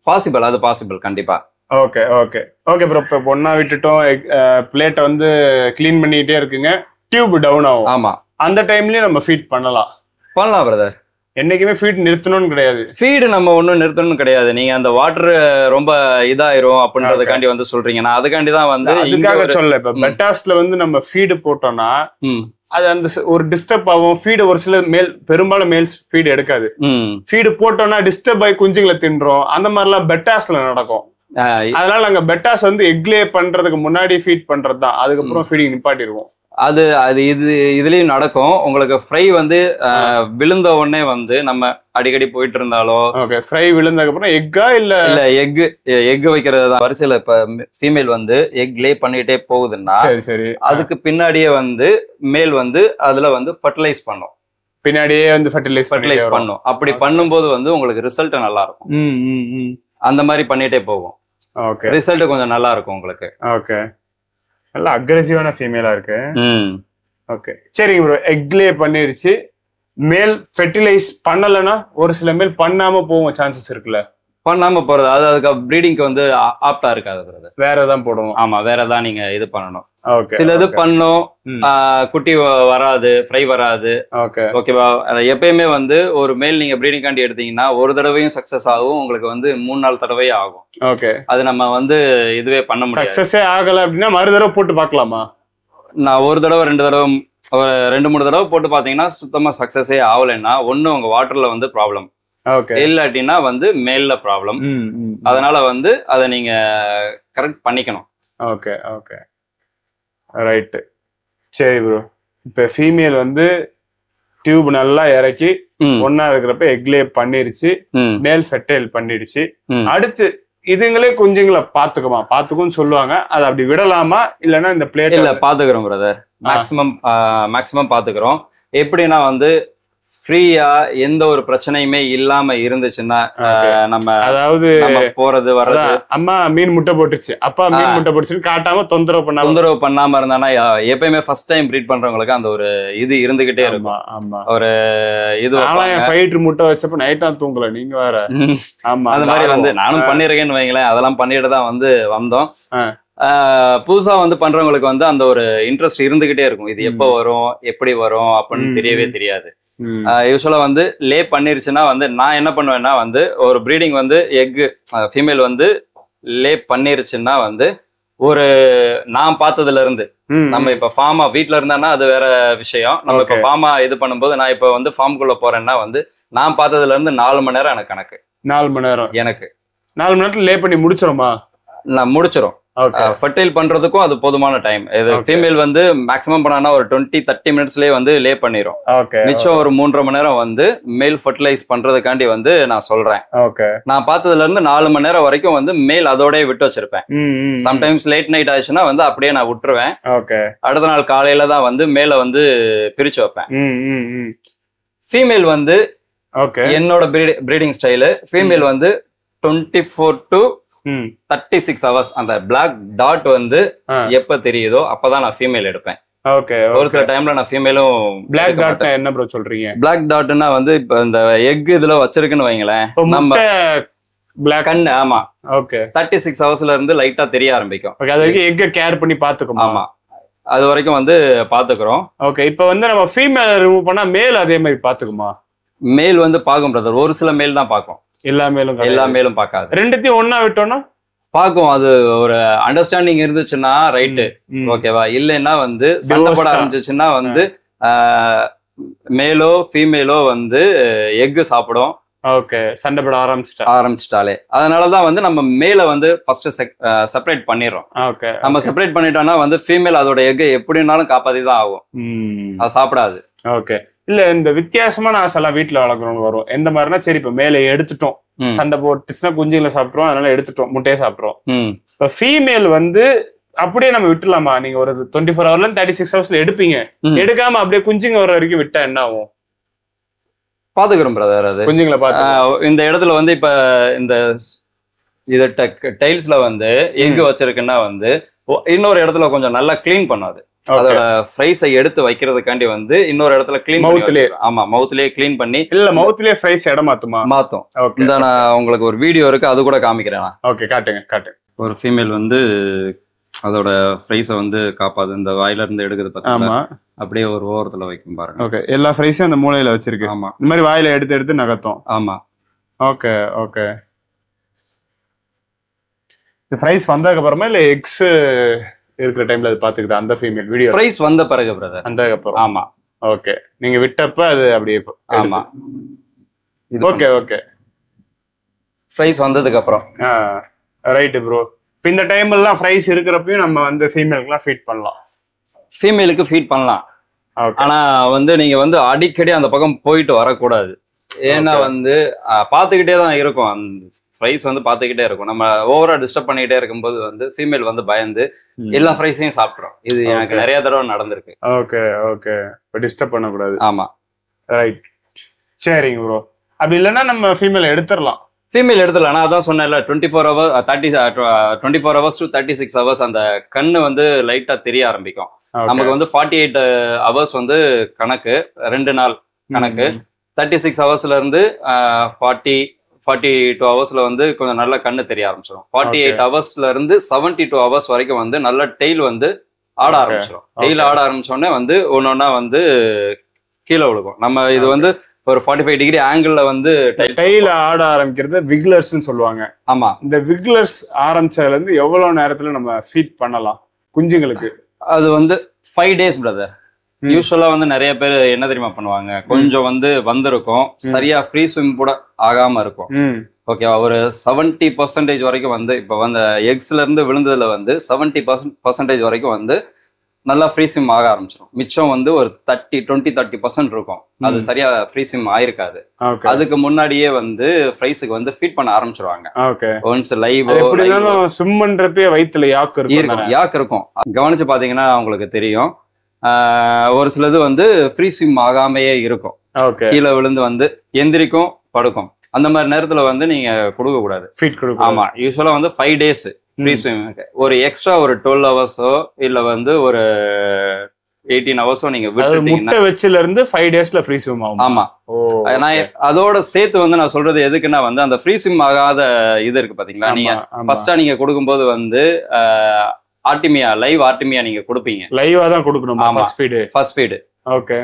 பாசிபிள் அது பாசிபிள் கண்டிப்பா. Okay okay okay bro. இப்போ ஒன்னா விட்டுட்டோம். பிளேட்டை வந்து கிளீன் பண்ணிட்டே இருக்குங்க. டியூப் டவுன் ஆகும். ஆமா அந்த டைம்லயும் நம்ம ஃபீட் பண்ணலாம் பிரதர். என்னைக்குமே ஃபீட் நிறுத்தணும்னு கிடையாது. ஃபீடு நம்ம ஒன்றும் நிறுத்தணும்னு கிடையாது. நீங்க அந்த வாட்டர் ரொம்ப இதாயிரும் அப்படின்றதுக்காண்டி வந்து சொல்றீங்கன்னா அதுக்காண்டி தான் வந்து இதுக்காக சொல்ல. இப்ப பெட்டாஸ்ல வந்து நம்ம ஃபீடு போட்டோம்னா அது அந்த ஒரு டிஸ்டர்ப் ஆகும். ஃபீடு ஒரு சில பெரும்பாலும் மேல்ஸ் ஃபீடு எடுக்காது. ஃபீடு போட்டோம்னா டிஸ்டர்ப் ஆகி குஞ்சுங்களை தின்றோம். அந்த மாதிரிலாம் பெட்டாஸ்ல நடக்கும். அதனால நாங்க பெட்டாஸ் வந்து எக்லே பண்றதுக்கு முன்னாடி ஃபீட் பண்றது தான். அதுக்கப்புறம் ஃபீடிங் நிப்பாட்டிடுவோம். அது அது இதுலயும் நடக்கும். உங்களுக்கு ஃப்ரை வந்து விழுந்த உடனே வந்து நம்ம அடிக்கடி போயிட்டு இருந்தாலோ. ஓகே, ஃப்ரை விழுந்ததுக்கு அப்புறம் எக்கா இல்ல எக் வைக்கிறது தான் வரிசையில. இப்ப ஃபீமேல் வந்து எக் லே பண்ணிட்டே போகுதுன்னா சரி அதுக்கு பின்னாடியே வந்து மேல் வந்து அதுல வந்து ஃபர்டிலைஸ் பண்ணும். பின்னாடியே வந்து ஃபர்டிலைஸ் பண்ணும். அப்படி பண்ணும்போது வந்து உங்களுக்கு ரிசல்ட் நல்லா இருக்கும். அந்த மாதிரி பண்ணிட்டே போகும். ஓகே, ரிசல்ட் கொஞ்சம் நல்லா இருக்கும் உங்களுக்கு. ஓகே, நல்லா அக்ரெசிவான ஃபீமேலா இருக்கு. ஓகே, சரிங்க ப்ரோ. எக்லே பண்ணிருச்சு, மேல் ஃபெர்டிலைஸ் பண்ணலன்னா ஒரு சில மேல் பண்ணாம போகும் சான்சஸ் இருக்குல்ல? பண்ணாம போறது அதுக்கு ப்ரீடிங்க்கு வந்து ஆப்டா இருக்காது. வேற ஏதாவது போடணும். ஆமா, வேற ஏதாவது நீங்க இது பண்ணணும். ஓகே, சில இது பண்ணும், குட்டி வராது, ஃப்ரை வராது. ஓகேவா? எப்பயுமே வந்து ஒரு மேல் நீங்க ப்ரீடிங் காண்டி எடுத்தீங்கன்னா ஒரு தடவையும் சக்சஸ் ஆகும், உங்களுக்கு வந்து 3-4 தடவையும் ஆகும். ஓகே, அது நம்ம வந்து இதுவே பண்ண முடியாது. சக்சஸே ஆகல அப்படின்னா மறு தடவை போட்டு பார்க்கலாமா? நான் ஒரு தடவை 2 தடவை 2-3 தடவை போட்டு பாத்தீங்கன்னா சுத்தமா சக்சஸே ஆகலைன்னா ஒண்ணு உங்க வாட்டர்ல வந்து ப்ராப்ளம், இல்லாட்டினா வந்து மேல்ல ப்ராப்ளம். அதனால வந்து அதை நீங்க கரெக்ட் பண்ணிக்கணும். Okay, okay, right. சரி ப்ரோ, இப்ப ஃபீமேல் வந்து டியூப் நல்லா இறக்கி ஒன்னா இருக்கிறப்ப எக்லே பண்ணிருச்சு, மேல் ஃபெர்டைல் பண்ணிடுச்சு. அடுத்து இதுங்களே குஞ்சுங்களை பாத்துக்கும்னு சொல்லுவாங்க. அது அப்படி விடலாமா இல்லைன்னா இந்த பிளேட்? இல்ல, பாத்துக்கிறோம் பிரதர். மேக்சிமம் பாத்துக்கிறோம். எப்படின்னா வந்து ஃப்ரீயா எந்த ஒரு பிரச்சனையுமே இல்லாம இருந்துச்சுன்னா நம்ம அதாவது போறது வர்றது, அம்மா மீன் முட்டை போட்டுச்சு, அப்பா மீன் முட்டை போட்டுச்சுன்னு காட்டாம தொந்தரவு பண்ணாம இருந்தானா எப்பயுமே ஃபர்ஸ்ட் டைம் ப்ரீட் பண்றவங்களுக்கு அந்த ஒரு இது இருந்துகிட்டே இருக்கும். ஒரு இது ஃபைட்டர் முட்டை வச்சப்ப நைட்டா தூங்கல, நீங்க வேற. ஆமா, அந்த மாதிரி வந்து நானும் பண்ணிருக்கேன்னு வைங்களேன். அதெல்லாம் பண்ணிட்டு தான் வந்து வந்தோம். புதுசா வந்து பண்றவங்களுக்கு வந்து அந்த ஒரு இன்ட்ரெஸ்ட் இருந்துகிட்டே இருக்கும். இது எப்போ வரும், எப்படி வரும் அப்படின்னு தெரியவே தெரியாது. யூஸ்வலா வந்து லே பண்ணிருச்சுன்னா வந்து நான் என்ன பண்ணுவேன்னா வந்து ஒரு ப்ரீடிங் வந்து எக் ஃபீமேல் வந்து லே பண்ணிருச்சுன்னா வந்து ஒரு நான் பார்த்ததுல இருந்து, நம்ம இப்ப ஃபார்மா வீட்டுல இருந்தானா அது வேற விஷயம். நம்ம இப்ப ஃபார்மா இது பண்ணும்போது நான் இப்ப வந்து ஃபார்முக்குள்ள போறேன்னா வந்து நான் பார்த்ததுல இருந்து 4 மணி நேரம் எனக்கு கணக்கு. 4 மணி நேரம் எனக்கு 4 மணி நேரத்துல லே பண்ணி முடிச்சிருமா? நான் முடிச்சிரும். ஃபர்டைல் பண்றதுக்கும் அது போதுமான டைம். இது ஃபீமேல் வந்து மேக்ஸிமம் பண்ணா ஒரு 20-30 மினிட்ஸ்லயே வந்து லே பண்ணிரும். மிச்சம் ஒரு 3.5 மணி நேரம் வந்து மேல் ஃபர்டிலைஸ் பண்றதுக்காண்டி வந்து நான் சொல்றேன். நான் பார்த்ததுல இருந்து 4 மணி நேரம் வரைக்கும் வந்து மேல் அதோடய விட்டு வச்சிருப்பேன். சம்டைம்ஸ் லேட் நைட் ஆயிடுச்சுன்னா வந்து அப்படியே நான் விட்டுருவேன். அடுத்த நாள் காலையில தான் வந்து மேல வந்து பிரிச்சு வைப்பேன். ஃபீமேல் வந்து என்னோட ப்ரீடிங் ஸ்டைலு, ஃபீமேல் வந்து 24 to 36 hours அந்த பிளாக் டாட் வந்து எப்ப தெரியுதோ அப்பதான் நான் ஃபீமேல் எடுப்பேன். ஒரு சில டைம்ல நான் ஃபீமேலும். பிளாக் டாட் என்ன ப்ரோ சொல்றீங்க? பிளாக் டாட்னா வந்து இப்ப இந்த எக் இதுல வச்சிருக்குன்னு வைங்களேன், நம்ம பிளாக் கண்ணு. ஆமா, 36 ஹவர்ஸ்ல இருந்து லைட்டா தெரிய ஆரம்பிக்கும். அது வரைக்கும் எக்க கேர் பண்ணி பாத்துக்கோமா? ஆமா, அது வரைக்கும் வந்து பாத்துக்கிறோம். ஓகே, இப்ப வந்து நம்ம ஃபீமேல் ரிமூவ் பண்ணா மேல் அதே மாதிரி பாத்துக்குமா? மேல் வந்து பாக்கும் பிரதர், ஒரு சில மேல் தான் பாக்கும், எல்லா மேலும் பார்க்காது. ரெண்டுத்தையும் ஒன்னா விட்டோம்னா பாக்கும். அது ஒரு அண்டர்ஸ்டாண்டிங் இருந்துச்சுன்னா ரைட்டு, ஓகேவா? இல்லைன்னா வந்து சண்டை போட ஆரம்பிச்சுன்னா வந்து மேலோ ஃபீமேலோ வந்து எக் சாப்பிடும். சண்டை போட ஆரம்பிச்சிட்டாலே. அதனாலதான் வந்து நம்ம மேல வந்து ஃபர்ஸ்ட் செப்பரேட் பண்ணிடுறோம். நம்ம செப்பரேட் பண்ணிட்டோம்னா வந்து ஃபீமேல் அதோட எக் எப்படினாலும் காப்பாத்தி தான் ஆகும், அது சாப்பிடாது. ஓகே, இல்ல இந்த வித்தியாசமான ஆசைலாம் வீட்டுல வளர்க்கணும்னு வரும். எந்த மாதிரினா, சரி இப்ப மேல எடுத்துட்டோம், சண்டை போட்டுச்சுன்னா குஞ்சுகளை சாப்பிட்டுருவோம், அதனால எடுத்துட்டோம், முட்டையை சாப்பிடுறோம். இப்ப ஃபீமேல் வந்து அப்படியே நம்ம விட்டுலாமா? நீங்க ஒரு 24 ஹவர்ல 36 ஹவர்ஸ்ல எடுப்பீங்க, எடுக்காம அப்படியே குஞ்சுங்க வர வரைக்கும் விட்டா என்ன ஆகும்? பாத்துக்கிறோம் பிரதர். அது குஞ்சுங்களை பார்த்து இந்த இடத்துல வந்து இப்ப இந்த இது டைல்ஸ்ல வந்து எங்க வச்சிருக்குன்னா வந்து இன்னொரு இடத்துல கொஞ்சம் நல்லா கிளீன் பண்ணாது. அதோட ஃப்ரைஸை எடுத்து வைக்கிறதுக்காண்டி வந்து இன்னொரு இடத்துல கிளீன் மவுத்லயே. ஆமா, மவுத்லயே கிளீன் பண்ணி. இல்ல, மவுத்லயே ஃப்ரைஸ் இடம் மாத்தும். இந்த நான் உங்களுக்கு ஒரு வீடியோ இருக்கு, அது கூட காமிக்கிறேன். ஓகே, காட்டுங்க. ஒரு ஃபீமேல் வந்து அதோட ஃப்ரைஸை வந்து காப்பாது. இந்த வாயில இருந்து எடுக்குது பார்த்தீங்களா, அப்படியே ஒரு ஓரத்துல வைக்கும் பாருங்க. ஓகே, எல்லா ஃப்ரைஸும் அந்த மூலையில வச்சிருக்கு. ஆமா, இந்த மாதிரி வாயில எடுத்து நகர்த்தும். ஆமா. ஓகே, ஃப்ரைஸ் வந்ததுக்கு அப்புறமா இல்ல எக்ஸ் இருக்கிற டைம்ல அது பாத்துக்கிட்டு அந்த ஃபீமேல் வீடியோ பிரைஸ் வந்த பிறகு பிரதர், வந்ததுக்கு அப்புறம். ஆமா, ஓகே, நீங்க விட்டப்ப அது அப்படியே. ஆமா, ஓகே, பிரைஸ் வந்ததுக்கு அப்புறம். Right bro. இந்த டைம்ல எல்லாம் ஃப்ரைஸ் இருக்கிறப்பையும் நம்ம வந்து ஃபீமேலுக்குலாம் ஃபீட் பண்ணலாம். ஃபீமேலுக்கு ஃபீட் பண்ணலாம். ஆனா வந்து நீங்க வந்து அடிக்கடி அந்த பக்கம் போயிட்டு வரக்கூடாது. ஏன்னா வந்து பாத்துக்கிட்டே தான் இருக்கும், அந்த ஃப்ரைஸ் வந்து பாத்துக்கிட்டே இருக்கும். நம்ம ஓவரா டிஸ்டர்ப் பண்ணிக்கிட்டே இருக்கும்போது வந்து ஃபீமேல் வந்து பயந்து எல்லா ஃப்ரைஸையும் சாப்பிட்றோம். இது எனக்கு நிறைய தடவை நடந்திருக்கு. ஓகே ஓகே, டிஸ்டர்ப் பண்ணக்கூடாது. ஆமா, ரைட், சரிங்க ப்ரோ. அப்படி இல்லைன்னா நம்ம ஃபீமேல் எடுத்துடலாம். ஃபீமேல் எடுத்துடலாம். நான் அதான் சொன்னேன்ல, 24 hours to 36 hours அந்த கண்ணு வந்து லைட்டா தெரிய ஆரம்பிக்கும். நமக்கு வந்து 48 hours வந்து கணக்கு, 2 நாள் கணக்கு. 36 ஹவர்ஸ்ல இருந்து 42 ஹவர்ஸ்ல வந்து கொஞ்சம் நல்ல கண்ணு தெரிய ஆரம்பிச்சிடும். 48 ஹவர்ஸ்ல இருந்து 72 ஹவர்ஸ் வரைக்கும் வந்து நல்ல டெய்ல் வந்து ஆட ஆரம்பிச்சிடும். டெய்ல் ஆட ஆரம்பிச்சோடனே வந்து ஒன்னொன்னா வந்து கீழே விழுகும். நம்ம இது வந்து ஒரு 45 டிகிரி ஆங்கிள் வந்து டெய்ல ஆட ஆரம்பிக்கிறது விக்லர்ஸ்னு சொல்லுவாங்க. ஆமா, இந்த விக்லர்ஸ் ஆரம்பிச்சதுல இருந்து எவ்வளவு நேரத்துல நம்ம ஃபீட் பண்ணலாம் குஞ்சுங்களுக்கு? அது வந்து 5 days பிரதர். யூஸ்வலா வந்து நிறைய பேர் என்ன தெரியுமா பண்ணுவாங்க, கொஞ்சம் வந்து வந்திருக்கும், சரியா ஃப்ரீ ஸ்விம் கூட ஆகாம இருக்கும். ஓகேவா, ஒரு 70% வரைக்கும் வந்து இப்ப வந்து எக்ஸ்ல இருந்து விழுந்ததுல வந்து 70% வரைக்கும் வந்து நல்லா ஃப்ரீ ஸ்விம் ஆக ஆரம்பிச்சிடும். மிச்சம் வந்து ஒரு 20-30% இருக்கும், அது சரியா ஃப்ரீ ஸ்விம் ஆயிருக்காது. அதுக்கு முன்னாடியே வந்து ஃப்ரைஸுக்கு வந்து ஃபீட் பண்ண ஆரம்பிச்சிருவாங்க. ஒன்ஸ் லைவ் ஸ்விம் பண்றப்பே வயித்துல யாக் இருக்கும். கவனிச்சு பாத்தீங்கன்னா உங்களுக்கு தெரியும், ஒரு சிலது வந்து ஃப்ரீ ஸ்விம் ஆகாமையே இருக்கும். கீழே விழுந்து வந்து எந்திரிக்கும், படுக்கும். அந்த மாதிரி நேரத்துல வந்து நீங்க கொடுக்க கூடாது. ஆமா, யூஸ்வலா வந்து 5 days ஃப்ரீ ஸ்விம். ஒரு எக்ஸ்ட்ரா ஒரு 12 ஹவர்ஸோ இல்ல வந்து ஒரு 18 ஹவர்ஸோ நீங்க விட்டுட்டீங்கன்னா வச்சுல இருந்து 5 daysல ஃப்ரீ ஸ்விம் ஆகும். ஆமா, நான் அதோட சேர்த்து வந்து நான் சொல்றது எதுக்குன்னா வந்து அந்த ஃப்ரீ ஸ்விம் ஆகாத இது இருக்கு பாத்தீங்களா, நீங்க ஃபர்ஸ்டா நீங்க கொடுக்கும்போது வந்து ஆர்டிமியா, லைவ் ஆர்டிமியா நீங்க கொடுப்பீங்க. லைவா தான் கொடுக்கணும். First feet. ஓகே,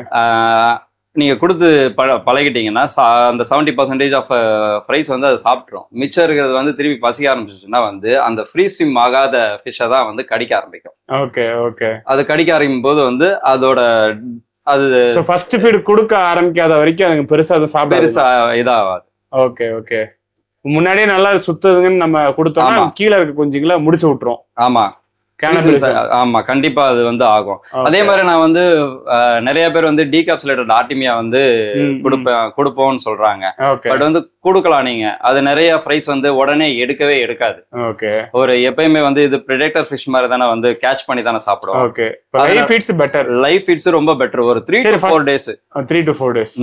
நீங்க கொடுத்து பழகிட்டீங்கன்னா அந்த 70% ஆஃப் ஃப்ரைஸ் வந்து அதை சாப்பிட்றோம். மிச்சம் இருக்கிறது வந்து திருப்பி பசிக்க ஆரம்பிச்சிச்சுன்னா வந்து அந்த ஃப்ரீ ஸ்விம் ஆகாத ஃபிஷ்ஷை தான் வந்து கடிக்க ஆரம்பிக்கும். ஓகே ஓகே, அது கடிக்க ஆரம்பிக்கும் போது வந்து அதோட அது ஃபர்ஸ்ட் ஃபீட் கொடுக்க ஆரம்பிக்காத வரைக்கும் அதுக்கு பெருசா இதாகாது. ஓகே ஓகே, முன்னாடியே நல்லா சுத்துதுங்கன்னு நம்ம கொடுத்தோம்னா கீழே இருக்க குஞ்சுங்களை முடிச்சு விட்டுரும். ஆமா ஆமா, கண்டிப்பா அது வந்து ஆகும். அதே மாதிரி நான் வந்து நிறைய பேர் வந்து டீகாப்சுலேட்டட் ஆர்டிமியா வந்து கொடுப்போம்னு சொல்றாங்க. பட் வந்து கொடுக்கலாம் நீங்க, அது நிறைய ஃப்ரைஸ் வந்து உடனே எடுக்கவே எடுக்காது. ஒரு எப்பயுமே வந்து இது பிரெடேட்டர் ஃபிஷ் மாதிரி தானே வந்து கேட்ச் பண்ணி தானே சாப்பிடுவோம். லைவ் ஃபீட்ஸ் ரொம்ப பெட்டர். ஒரு 3 to 4 days.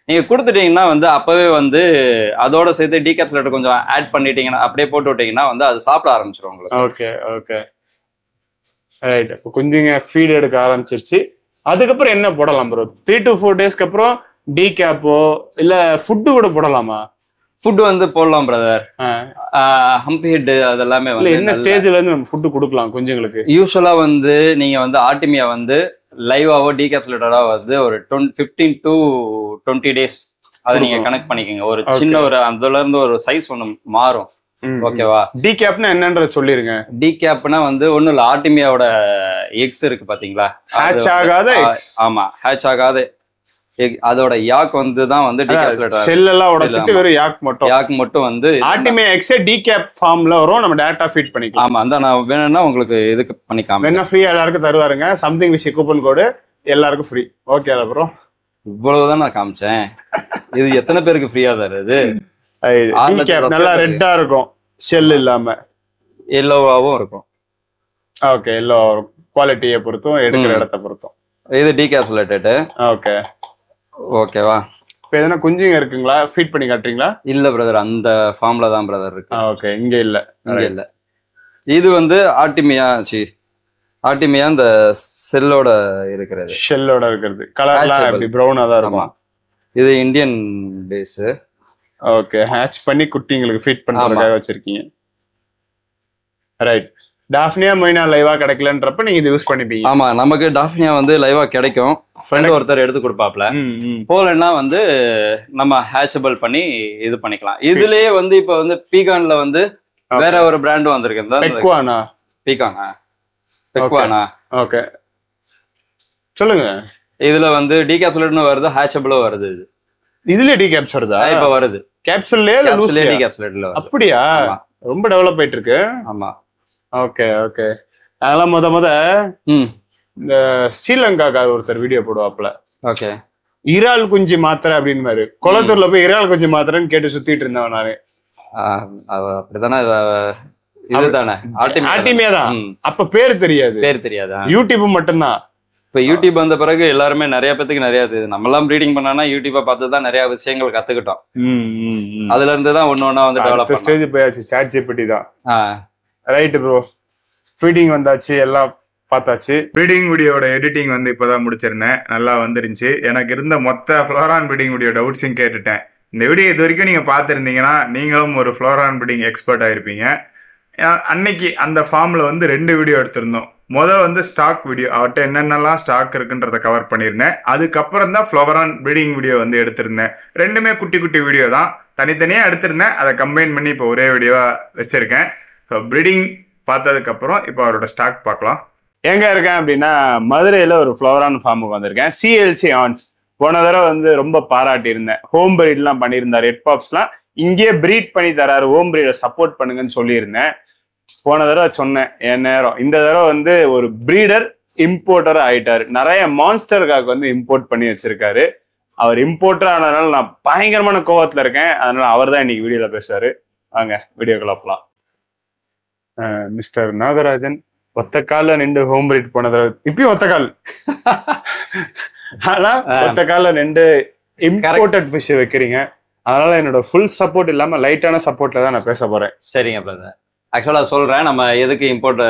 நீங்க கொடுத்துட்டீங்கன்னா வந்து அப்பவே வந்து அதோட சேர்த்து டீகாப்சுலேட்டர் கொஞ்சம் ஆட் பண்ணிட்டீங்கன்னா, அப்படியே போட்டு விட்டீங்கன்னா வந்து அது சாப்பிட ஆரம்பிச்சிடும் உங்களுக்கு. Okay okay, right. இப்போ குஞ்சுங்க ஃபீட் எடுக்க ஆரம்பிச்சிருச்சு, அதுக்கப்புறம் என்ன போடலாம் ப்ரோ? 3 to 4 daysக்கு அப்புறம் டீகேப்போ இல்ல ஃபுட்டு கூட போடலாமா? ஃபுட் வந்து போடலாம் பிரதர். ஹம்பி ஹெட் அதெல்லாமே வந்து என்ன ஸ்டேஜ்ல இருந்து நம்ம ஃபுட் கொடுக்கலாம் குஞ்சுங்களுக்கு? யூஸ்வலா வந்து நீங்க வந்து ஆர்டிமியா வந்து லைவாவோ டீகேப்சுலேட்டடா வந்து ஒரு 15 to 20 days அதை நீங்க கனெக்ட் பண்ணிக்கோங்க. ஒரு சின்ன ஒரு அதுல இருந்து ஒரு சைஸ் ஒண்ணு மாறும். ஓகேவா, டீகேப்னா என்னன்றத சொல்லிருங்க. டீகேப்னா வந்து ஒண்ணும் இல்ல, ஆர்டிமியாவோட எக்ஸ் இருக்கு பாத்தீங்களா, ஹேட்ச் ஆகாத எக்ஸ். ஆமா, ஹேட்ச் ஆகாத அதோட யாக் வந்து தான் வந்து டீகேப்சுலேட்டட். செல் எல்லாம் உடைச்சிட்டு வெறும் யாக் மட்டும் வந்து ஆர்டிமியா எக்ஸ் டீகேப் ஃபார்ம்ல வரும். நம்ம டைரக்டா ஃபீட் பண்ணிக்கலாம். ஆமா, அந்த நான் வேணும்னா உங்களுக்கு இதுக்கு பண்ணிக்கலாம். வேணா ஃப்ரீயா எல்லாருக்கும் தருவாருங்க. சம்திங் விஷ் கூப்பன் கோடு எல்லாருக்கும் ஃப்ரீ. ஓகே ப்ரோ, இவ்வளவுதான் நான் காமிச்சேன். இது எத்தனை பேருக்கு ஃப்ரீயா தருது? நல்லா ரெட்டா இருக்கும், ஷெல் இல்லாம எல்லோவாவும் இருக்கும். ஓகே, எல்லோ குவாலிட்டியை பொறுத்தும் எடுக்கிற இடத்தை பொறுத்தும். இது டீகேப்சுலேட்டட். ஓகே ஓகேவா, இப்போ எதனா குஞ்சுங்க இருக்குங்களா? ஃபீட் பண்ணி காட்டுறீங்களா? இல்ல பிரதர், அந்த ஃபார்ம்ல தான் பிரதர் இருக்கு. ஓகே, இங்க இல்ல. இது வந்து ஆர்டிமியா இந்த செல்லோட இருக்கிறது. ஷெல்லோட இருக்கிறது. கலர்லாம் எப்படி பிரவுனா தான் இருக்கும். இது இந்தியன் பேஸ். ஓகே, ஹேட்ச் பண்ணி குட்டிங்களுக்கு ஃபீட் பண்றதுக்காக வச்சிருக்கீங்க. ரைட். டாஃப்னியா மொய்னா லைவா கிடைக்கலன்றப்ப நீங்க இது யூஸ் பண்ணிப்பீங்க. ஆமா, நமக்கு டாஃப்னியா வந்து லைவா கிடைக்கும். ஃப்ரெண்ட் ஒருத்தர் எடுத்து கொடுப்பாப்ல. போலன்னா வந்து நம்ம ஹேச்சபிள் பண்ணி இது பண்ணிக்கலாம். இதுலயே வந்து இப்ப வந்து பீகான்ல வந்து வேற ஒரு பிராண்டும் வந்திருக்கு. பெக்வானா. ஓகே, சொல்லுங்க. இதுல வந்து டீகேப்சுலேட்னு வருது, ஹேச்சபிளும் வருது. இதுல டீகேப்ஸ் வருதா? இப்ப வருது. கேப்சூல்லே டீகேப்சுலேட்ல. அப்படியா? ரொம்ப டெவலப் ஆயிட்டு இருக்கு. ஆமா. ஓகே ஓகே, அதெல்லாம் முத இந்த ஸ்ரீலங்காக்கார் ஒருத்தர் வீடியோ போடுவாப்ல. ஓகே. இறால் குஞ்சு மாத்திரை அப்படின்னு மாதிரி குளத்தூர்ல போய் இறால் குஞ்சு மாத்திரைன்னு கேட்டு சுத்திட்டு இருந்தவன் நானு. அப்படித்தானே இதுதானே ஆர்டிமியா தான். அப்ப பேர் தெரியாது, யூடியூப் மட்டும்தான். இப்ப யூடியூப் வந்த பிறகு எல்லாருமே நிறைய பேத்துக்கு நிறைய நம்ம எல்லாம் ப்ரீடிங் பண்ணா யூடியூப்பை பார்த்து தான் நிறைய விஷயங்கள் கத்துக்கிட்டோம். அதுல இருந்து தான் ஒன்னொன்னா வந்து டெவலப் ஸ்டேஜ் போயாச்சு. சாட் ஜிபிடி தான். Right bro. ஃபீடிங் வந்தாச்சு, எல்லாம் பார்த்தாச்சு. ப்ரீடிங் வீடியோட எடிட்டிங் வந்து இப்பதான் முடிச்சிருந்தேன். நல்லா வந்துருந்துச்சு. எனக்கு இருந்த மொத்த ஃப்ளோரான் ப்ரீடிங் வீடியோ டவுட்ஸையும் கேட்டுட்டேன். இந்த வீடியோ இது வரைக்கும் நீங்க பார்த்துருந்தீங்கன்னா நீங்களும் ஒரு ஃப்ளோரான் ப்ரீடிங் எக்ஸ்பர்ட் ஆயிருப்பீங்க. அன்னைக்கு அந்த ஃபார்ம்ல வந்து 2 வீடியோ எடுத்திருந்தோம். வந்து ஸ்டாக் வீடியோ, அவர்கிட்ட என்னென்னலாம் ஸ்டாக் இருக்குன்றத கவர் பண்ணியிருந்தேன். அதுக்கப்புறம் தான் ஃப்ளோரான் ப்ரீடிங் வீடியோ வந்து எடுத்திருந்தேன். ரெண்டுமே குட்டி குட்டி வீடியோ தான், தனித்தனியா எடுத்திருந்தேன். அதை கம்பைன் பண்ணி இப்போ ஒரே வீடியோவா வச்சிருக்கேன். ஸோ ப்ரீடிங் பார்த்ததுக்கு அப்புறம் இப்போ அவரோட ஸ்டாக் பார்க்கலாம். எங்க இருக்கேன் அப்படின்னா மதுரையில ஒரு ஃப்ளோரான் ஃபார்முக்கு வந்திருக்கேன். சிஎல்சி ஆன்ஸ். போன தடவை வந்து ரொம்ப பாராட்டி இருந்தேன். ஹோம் பிரீட்லாம் பண்ணியிருந்தார். ரெட் பாப்ஸ்லாம் இங்கேயே பிரீட் பண்ணி தராரு, ஹோம் பிரீடை சப்போர்ட் பண்ணுங்கன்னு சொல்லியிருந்தேன். போன தடவை சொன்னேன் என் நேரம். இந்த தடவை வந்து ஒரு பிரீடர் இம்போர்ட்டர் ஆயிட்டாரு. நிறைய மான்ஸ்டருக்காக வந்து இம்போர்ட் பண்ணி வச்சிருக்காரு. அவர் இம்போர்ட்டர் ஆனதுனால நான் பயங்கரமான கோவத்துல இருக்கேன். அதனால அவர் தான் இன்னைக்கு வீடியோல பேசுறாரு. வாங்க வீடியோக்குள்ள போலாம். மிஸ்டர் நாகராஜன் ஒத்த கால நின்று ஹோம் பிரீட் போனதை இப்பயும் ஒத்த கால். ஆனா ஒத்த கால நின்று இம்போர்ட்டட் ஃபிஷ் வைக்கிறீங்க. அதனால என்னோட ஃபுல் சப்போர்ட் இல்லாம லைட்டான சப்போர்ட்ல தான் நான் பேச போறேன். சரிங்க பிரதர். ஆக்சுவலா சொல்றேன் நம்ம எதுக்கு இம்போர்ட்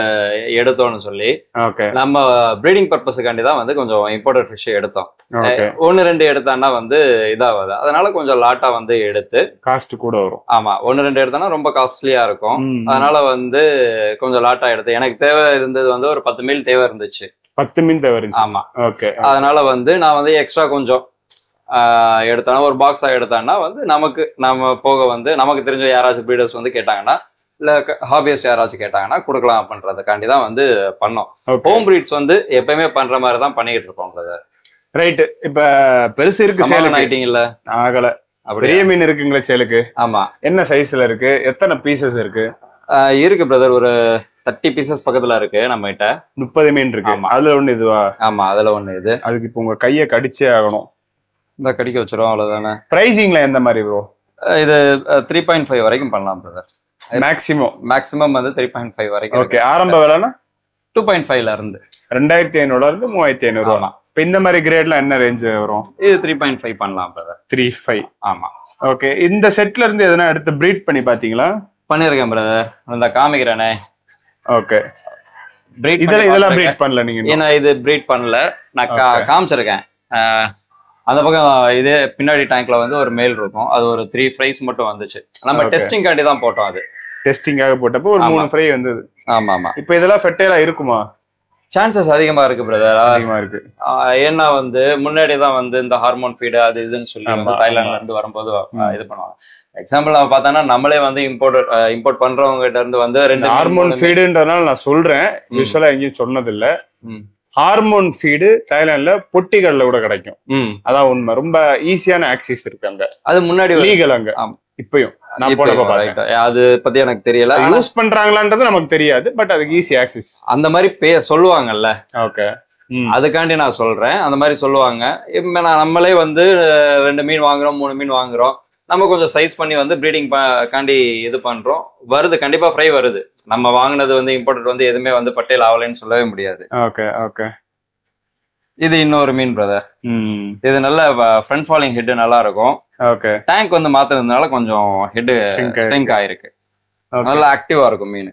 எடுத்தோம்னு சொல்லி. நம்ம ப்ரீடிங் பர்பஸுக்காண்டி தான் வந்து கொஞ்சம் இம்போர்ட்டட் ஃபிஷ் எடுத்தோம். 1-2 எடுத்தான்னா வந்து இதாகாது. அதனால கொஞ்சம் லாட்டா வந்து எடுத்து காஸ்ட் கூட வரும். ஆமா, 1-2 எடுத்தானா ரொம்ப காஸ்ட்லியா இருக்கும். அதனால வந்து கொஞ்சம் லாட்டா எடுத்து எனக்கு தேவை இருந்தது வந்து ஒரு 10 மீல் தேவை இருந்துச்சு. 10 மீல் தேவை இருந்துச்சு. ஆமா. ஓகே. அதனால வந்து நான் வந்து எக்ஸ்ட்ரா கொஞ்சம் எடுத்தானா ஒரு பாக்ஸா எடுத்தான்னா வந்து நம்ம போக வந்து நமக்கு தெரிஞ்ச யாராச்சும் ப்ரீடர்ஸ் வந்து கேட்டாங்கன்னா இல்ல ஹாபியஸ்ட் யாராச்சும் கேட்டாங்கன்னா கொடுக்கலாம் அப்படின்றதுக்காண்டி தான் வந்து பண்ணோம். ஹோம் பிரீட்ஸ் வந்து எப்பயுமே பண்ற மாதிரி தான் பண்ணிட்டு இருக்கோம். ரைட். இப்ப பெருசு இருக்கு சேல் ஆயிட்டீங்க இல்ல? ஆகல. பெரிய மீன் இருக்குங்களா சேலுக்கு? ஆமா. என்ன சைஸ்ல இருக்கு? எத்தனை பீசஸ் இருக்கு? இருக்கு பிரதர், ஒரு 30 பீசஸ் பக்கத்துல இருக்கு நம்ம கிட்ட. 30 மீன் இருக்கு. அதுல ஒண்ணு இதுவா? ஆமா, அதுல ஒண்ணு இது. அதுக்கு இப்ப உங்க கையை கடிச்சே ஆகணும். இந்த கடிக்க வச்சிரும் அவ்வளவுதானே. பிரைசிங்ல எந்த மாதிரி ப்ரோ? இது 3.5 வரைக்கும் பண்ணலாம் பிரதர். மேக்ஸிமம் வந்து 3.5 வரைக்கும். ஓகே. ஆரம்ப விலைனா 2.5ல இருந்து 2500 இருந்து 3500. இப்ப இந்த மாதிரி கிரேட்ல என்ன ரேஞ்ச் வரும்? இது 3.5 பண்ணலாம் பிரதர். 3.5. ஆமா. ஓகே. இந்த செட்ல இருந்து எதனா எடுத்து பிரீட் பண்ணி பாத்தீங்களா? பண்ணிருக்கேன் பிரதர், அந்த காமிக்கிறேனே. ஓகே. இதெல்லாம் பிரீட் பண்ணல நீங்க? ஏன்னா இது பிரீட் பண்ணல, நான் காமிச்சிருக்கேன். அந்த பக்கம் இதே பின்னாடி டேங்க்ல வந்து ஒரு மேல் இருக்கும். அது ஒரு 3 ஃப்ரைஸ் மட்டும் வந்துச்சு. நம்ம டெஸ்டிங் காண்டி தான் போட்டோம். அது டெஸ்டிங்காக போட்டப்போ ஒரு 3 ஃப்ரை வந்தது. ஆமா ஆமா. இப்போ இதெல்லாம் ஃபெர்டைலா இருக்குமா? சான்சஸ் அதிகமா இருக்கு பிரதர். அதிகமா இருக்கு. ஏன்னா வந்து முன்னாடி தான் வந்து இந்த ஹார்மோன் ஃபீடு அது இதுன்னு சொல்லி வந்து தாய்லாந்துல இருந்து வரும்போது இது பண்ணுவாங்க. எக்ஸாம்பிள் நம்ம பார்த்தோம்னா நம்மளே வந்து இம்போர்ட் பண்றவங்க கிட்ட இருந்து வந்து 2 ஹார்மோன் ஃபீடுன்றதுனால நான் சொல்றேன். யூஸ்வலா எங்கேயும் சொன்னது இல்ல. ஹார்மோன் ஃபீடு தாய்லாந்துல பொட்டிகள்ல கூட கிடைக்கும். அதான் உண்மை. ரொம்ப ஈஸியான ஆக்சிஸ் இருக்கு அங்க. அது முன்னாடி லீகல் அங்க. இப்பயும் நான் போனப்ப அது பத்தி எனக்கு தெரியல. யூஸ் பண்றாங்களான்றது நமக்கு தெரியாது. பட் அதுக்கு ஈஸி ஆக்சிஸ் அந்த மாதிரி சொல்லுவாங்கல்ல. ஓகே. அதுக்காண்டி நான் சொல்றேன். அந்த மாதிரி சொல்லுவாங்க. இப்ப நம்மளே வந்து 2 மீன் வாங்குறோம், 3 மீன் வாங்குறோம். நம்ம கொஞ்சம் சைஸ் பண்ணி வந்து ப்ரீடிங் காண்டி இது பண்றோம். வருது, கண்டிப்பா ஃப்ரை வருது. நம்ம வாங்கினது வந்து இம்போர்ட்டட் வந்து எதுவுமே வந்து பட்டேல் ஆகலைன்னு சொல்லவே முடியாது. Okay okay. இது இன்னொரு மீன் பிரதர். இது நல்ல ஃப்ரண்ட் ஃபாலிங் ஹெட் நல்லா இருக்கும். ஓகே. டேங்க் வந்து மாத்துறதுனால கொஞ்சம் ஹெட் ஸ்ட்ரிங்க் ஆயிருக்கு. நல்லா ஆக்டிவா இருக்கும் மீன்.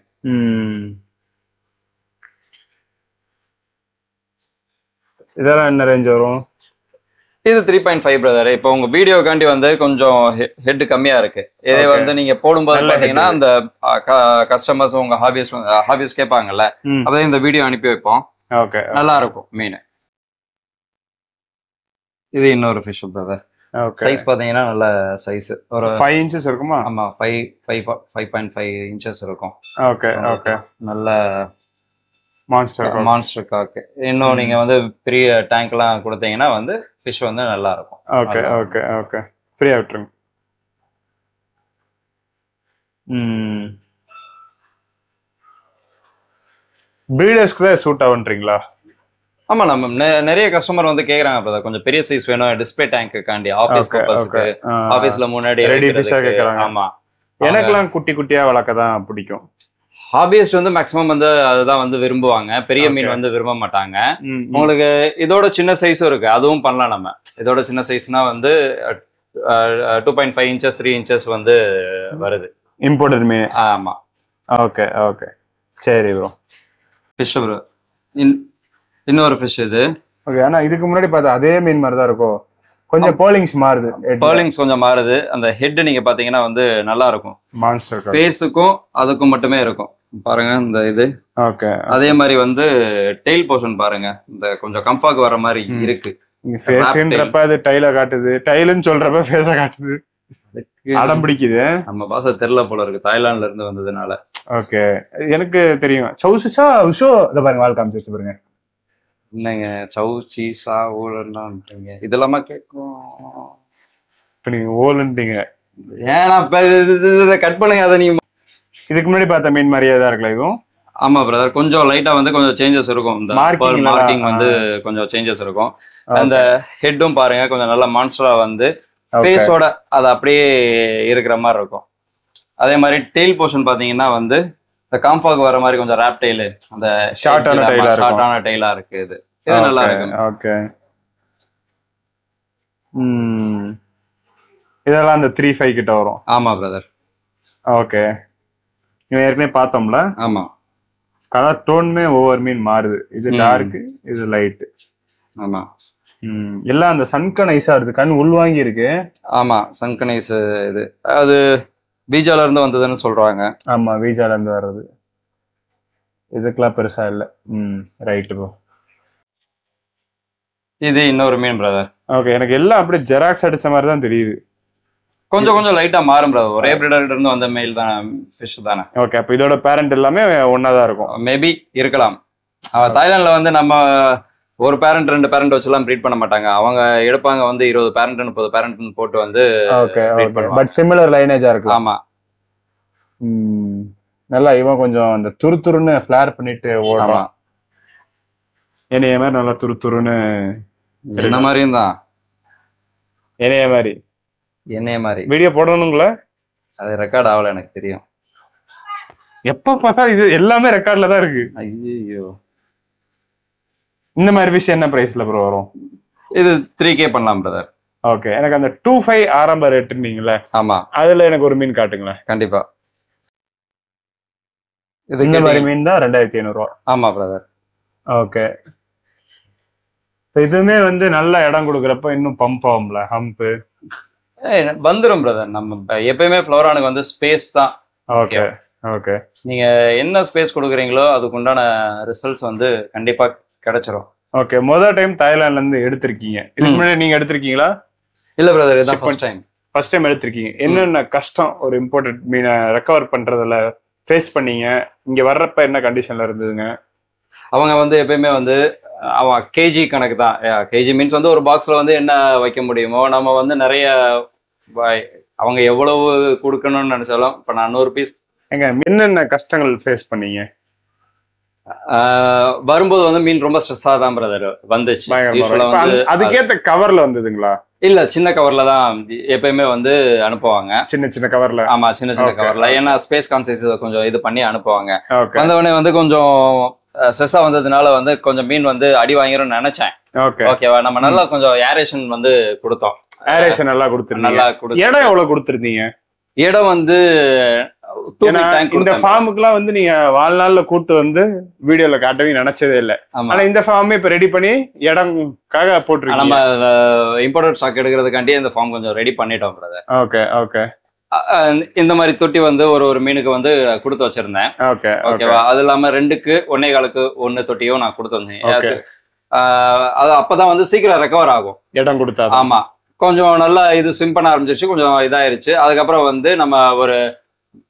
இதெல்லாம் என்ன ரேஞ்ச் வரும்? இது 3.5 பிரதர். இப்போ உங்க வீடியோக்காண்டி வந்து கொஞ்சம் ஹெட் கம்மியா இருக்கு. இதே வந்து நீங்க போடும்போது பாத்தீங்கன்னா அந்த கஸ்டமர்ஸ் உங்க ஹாபிஸ் கேட்பாங்கல்ல, அப்பதான் இந்த வீடியோ அனுப்பி வைப்போம். நல்லா இருக்கும் மீன். இது இன்னொரு ஃபிஷ் பிரதர். சைஸ் பாத்தீங்கன்னா நல்ல சைஸ். ஒரு 5 இன்ச்சஸ் இருக்குமா? ஆமா, 5.5 இன்ச்சஸ் இருக்கும். Okay okay. நல்ல மான்ஸ்டர் காக்கு. இன்னும் நீங்க வந்து பெரிய டேங்க் எல்லாம் கொடுத்தீங்கன்னா வந்து ஃபிஷ் வந்து நல்லா இருக்கும். Okay okay okay. ஃப்ரீயா விட்டுருங்க. பிரீடர்ஸ்க்கு தான் சூட் ஆகுன்றீங்களா? ஆமா நம்ம நிறைய கஸ்டமர் வந்து கேக்குறாங்க brother, கொஞ்சம் பெரிய சைஸ் வேணும் டிஸ்ப்ளே டேங்க்குக்காண்டி, ஆபீஸ் பர்பஸ்க்கு, ஆபீஸ்ல முன்னாடி ரெடி ஃபிஷ்ஷா கேக்குறாங்க. ஆமா, எனக்கெல்லாம் குட்டி குட்டியா வளர்க்க தான் பிடிக்கும். ஹாபியஸ்ட் வந்து மேக்ஸிமம் வந்து அதுதான் வந்து விரும்புவாங்க, பெரிய மீன் வந்து விரும்ப மாட்டாங்க. உங்களுக்கு இதோட சின்ன சைஸும் இருக்கு, அதுவும் பண்ணலாம் நம்ம. இதோட சின்ன சைஸ்னா வந்து 2.5 inches 3 inches வந்து வருது இம்போர்ட்டட் மீன். ஆமா. ஓகே ஓகே சரி ப்ரோ. ஃபிஷ் ப்ரோ, இன்னொரு ஃபிஷ் இது. ஓகே, ஆனா இதுக்கு முன்னாடி பார்த்தா அதே மீன் மாதிரி தான் இருக்கும், கொஞ்சம் பேர்லிங்ஸ் மாறுது. பேர்லிங்ஸ் கொஞ்சம் மாறுது. அந்த ஹெட் நீங்க பாத்தீங்கன்னா வந்து நல்லா இருக்கும், மான்ஸ்டர் ஃபேஸுக்கும் அதுக்கும் மட்டுமே இருக்கும் பாருங்க இந்த இது. ஓகே, அதே மாதிரி வந்து டெயில் போர்ஷன் பாருங்க, இந்த கொஞ்சம் கம்பாக்கு வர மாதிரி இருக்கு. ஃபேஸ்ன்றப்ப அது டைல காட்டுது, டைல்னு சொல்றப்ப ஃபேஸ காட்டுது, அடம் பிடிக்குது. நம்ம பாச தெரியல போல இருக்கு, தாய்லாந்துல இருந்து வந்ததுனால. ஓகே, எனக்கு தெரியும். சவுசுச்சா உஷோ இத பாருங்க, வால் காமிச்சிருச்சு பாருங்க. என்னங்க சவுச்சி சா ஓலன்றாங்க, இதெல்லாமா கேட்கும். இப்ப நீங்க ஓலன்றீங்க, ஏன்னா கட் பண்ணுங்க அதை. நீங்க இதுக்கு முன்னாடி பார்த்த மீன் மாதிரியே தான் இருக்குல்ல இதுவும்? ஆமா பிரதர், கொஞ்சம் லைட்டா வந்து கொஞ்சம் சேஞ்சஸ் இருக்கும். இந்த மார்க்கிங் வந்து கொஞ்சம் சேஞ்சஸ் இருக்கும். அந்த ஹெட்டும் பாருங்க கொஞ்சம் நல்ல மான்ஸ்டரா வந்து ஃபேஸோட அது அப்படியே இருக்கிற மாதிரி இருக்கும். அதே மாதிரி டெயில் போர்ஷன் பாத்தீங்கன்னா வந்து இந்த காம்பாக் வர மாதிரி கொஞ்சம் ரேப் டெயில், அந்த ஷார்ட்டான டெயிலா இருக்கு. இது நல்லா இருக்கு. ஓகே, இதெல்லாம் அந்த 3.5 கிட்ட வரும். ஆமா பிரதர். ஓகே, இவன் ஏற்கனவே பார்த்தோம்ல. ஆமா, கலர் டோன்மே ஒவ்வொரு மீன் மாறுது, இது டார்க் இது லைட். ஆமா, எல்லாம் அந்த சன்கனைஸா இருக்கு, கண் உள்வாங்கி இருக்கு. ஆமா, சன்கனைஸ் இது அது பீஜால இருந்து வந்ததுன்னு சொல்றாங்க. ஆமா, பீஜால இருந்து வர்றது, இதுக்கெல்லாம் பெருசா இல்ல. Right bro. இது இன்னொரு மீன் பிரதர். ஓகே, எனக்கு எல்லாம் அப்படியே ஜெராக்ஸ் அடிச்ச மாதிரி தான் தெரியுது. கொஞ்சம் லைட்டா மாறும் பிரதர், ஒரே பிரீடர் இருந்து வந்த மேல் தான் ஃபிஷ் தானே. ஓகே, அப்ப இதோட பேரண்ட் எல்லாமே ஒன்னாதான் இருக்கும். மேபி இருக்கலாம். தாய்லாந்துல வந்து நம்ம ஒரு பேரண்ட் 2 பேரண்ட் வச்சுலாம் ப்ரீட் பண்ண மாட்டாங்க. அவங்க எடுப்பாங்க வந்து 20 பேரண்ட் 30 பேரண்ட் போட்டு வந்து. ஓகே, பட் சிமிலர் லைனேஜா இருக்கு. ஆமா, நல்லா இவன் கொஞ்சம் அந்த துருத்துருன்னு ஃபிளேர் பண்ணிட்டு ஓடுறான். என்னைய மாதிரி நல்லா துருத்துருன்னு. என்ன மாதிரியும் தான், என்னைய மாதிரி வீடியோ போடணுங்களா? அது ரெக்கார்ட் ஆகல எனக்கு தெரியும். எப்ப பார்த்தா இது எல்லாமே ரெக்கார்ட்ல தான் இருக்கு. ஐயோ, இந்த மாதிரி விஷயம் என்ன பிரைஸ்ல ப்ரோ வரும்? இது 3K பண்ணலாம் பிரதர். ஓகே, எனக்கு அந்த 2.5 ஆரம்ப ரேட்டுன்னீங்களே. ஆமா, அதுல எனக்கு ஒரு மீன் காட்டுங்களேன். கண்டிப்பா. இது இந்த மாதிரி மீன் தான் 2500 ரூபா. ஆமா பிரதர். ஓகே, இதுவுமே வந்து நல்ல இடம் கொடுக்குறப்ப இன்னும் பம்ப் ஆகும்ல, ஹம்ப் வந்துரும் பிரதர். நம்ம எப்பயுமே ஃப்ளோரானுக்கு வந்து ஸ்பேஸ் தான். ஓகே ஓகே, நீங்க என்ன ஸ்பேஸ் கொடுக்குறீங்களோ அதுக்கு உண்டான ரிசல்ட்ஸ் வந்து கண்டிப்பா கிடைச்சிரும். ஓகே, முதல் டைம் தாய்லாந்துல இருந்து எடுத்திருக்கீங்க, இதுக்கு முன்னாடி நீங்க எடுத்திருக்கீங்களா? இல்ல பிரதர், இதான் ஃபர்ஸ்ட் டைம் எடுத்திருக்கீங்க. என்னென்ன கஷ்டம் ஒரு இம்போர்ட்டட் மீனை ரெக்கவர் பண்றதுல ஃபேஸ் பண்ணீங்க? இங்க வர்றப்ப என்ன கண்டிஷன்ல இருந்ததுங்க? அவங்க வந்து எப்பயுமே வந்து அவன் கேஜி கணக்கு தான். கேஜி மீன்ஸ் வந்து ஒரு பாக்ஸ்ல வந்து என்ன வைக்க முடியுமோ நம்ம வந்து நிறைய அவங்க எவ்வளவு கொடுக்கணும்னு நினைச்சாலும். இப்ப நான் 100 பீஸ் என்னென்ன கஷ்டங்கள் ஃபேஸ் பண்ணீங்க? வரும்போது வந்து மீன் ரொம்ப ஸ்ட்ரெஸ்ஸா தான் பிரதர் வந்துச்சு. அதுக்கேத்த கவர்ல வந்ததுங்களா? இல்ல, சின்ன கவர்ல தான் எப்பயுமே வந்து அனுப்புவாங்க. சின்ன கவர்ல. ஆமா, சின்ன கவர்ல. ஏன்னா ஸ்பேஸ் கான்சியஸ் கொஞ்சம் இது பண்ணி அனுப்புவாங்க. வந்தவொடனே வந்து கொஞ்சம் ஸ்ட்ரெஸ்ஸா வந்ததுனால வந்து கொஞ்சம் மீன் வந்து அடி வாங்கிரும் நினைச்சேன். ஓகேவா, நம்ம நல்லா கொஞ்சம் ஏரேஷன் வந்து கொடுத்தோம். ஏரேஷன் நல்லா கொடுத்துருந்தீங்க. இடம் எவ்வளவு கொடுத்துருந்தீங்க? இடம் வந்து இந்த ஃபார்முக்குலாம் வந்து நீங்க வாழ்நாள்ல கூட்டு வந்து வீடியோல காட்டவே நினைச்சதே இல்ல. ஆனா இந்த ஃபார்மே இப்ப ரெடி பண்ணி இடம்காக போட்டுருக்கோம். நம்ம இம்போர்ட்டட் ஸ்டாக் எடுக்கிறதுக்காண்டி இந்த ஃபார்ம் கொஞ்சம் ரெடி பண்ணிட்டோம் பிரதர். ஓகே ஓகே, இந்த மாதிரி தொட்டி வந்து ஒரு மீனுக்கு வந்து கொடுத்து வச்சிருந்தேன். ஓகேவா, அது இல்லாம 2க்கு 1.25க்கு 1 தொட்டியும் நான் கொடுத்து வந்தேன். அது அப்பதான் வந்து சீக்கிரம் ரெக்கவர் ஆகும் இடம் கொடுத்தா. ஆமா, கொஞ்சம் நல்லா இது ஸ்விம் பண்ண ஆரம்பிச்சிருச்சு, கொஞ்சம் இதாயிருச்சு. அதுக்கப்புறம் வந்து நம்ம ஒரு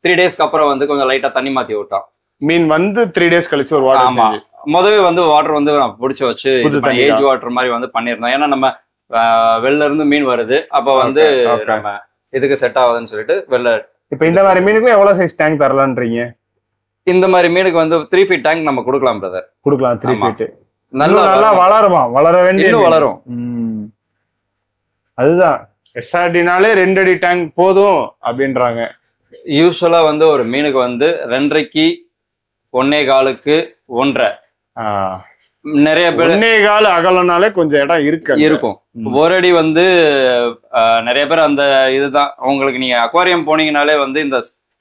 3 டேஸ்க்கு அப்புறம் வந்து கொஞ்சம் லைட்டா தண்ணி மாத்தி விட்டோம். மீன் வந்து 3 டேஸ் கழிச்சு ஒரு வாட்டர். ஆமா, முதவே வந்து வாட்டர் வந்து நான் பிடிச்சி வச்சு ஏஜ் வாட்டர் மாதிரி வந்து பண்ணிருந்தோம். ஏன்னா நம்ம வெளில இருந்து மீன் வருது, அப்ப வந்து நம்ம இதுக்கு செட் ஆகுதுன்னு சொல்லிட்டு வெளில. இப்ப இந்த மாதிரி மீனுக்கு எவ்வளவு சைஸ் டேங்க் தரலான்றீங்க? இந்த மாதிரி மீனுக்கு வந்து 3 feet டேங்க் நம்ம கொடுக்கலாம் பிரதர். கொடுக்கலாம் 3 feet. நல்லா வளருமா, வளர வேண்டிய இன்னும் வளரும். அதுதான் எஸ்ஆர்டினாலே 2 அடி டேங்க் போதும் அப்படின்றாங்க. யூஸ்வலா வந்து ஒரு மீனுக்கு வந்து 2.5க்கு 1.25க்கு 1.5. நிறைய பேர் 1.25 அகலனாலே கொஞ்சம் இடம் இருக்கும். 1 அடி வந்து நிறைய பேர் அந்த இதுதான் உங்களுக்கு நீங்க அக்வாரியம் போனீங்கனாலே வந்து இந்த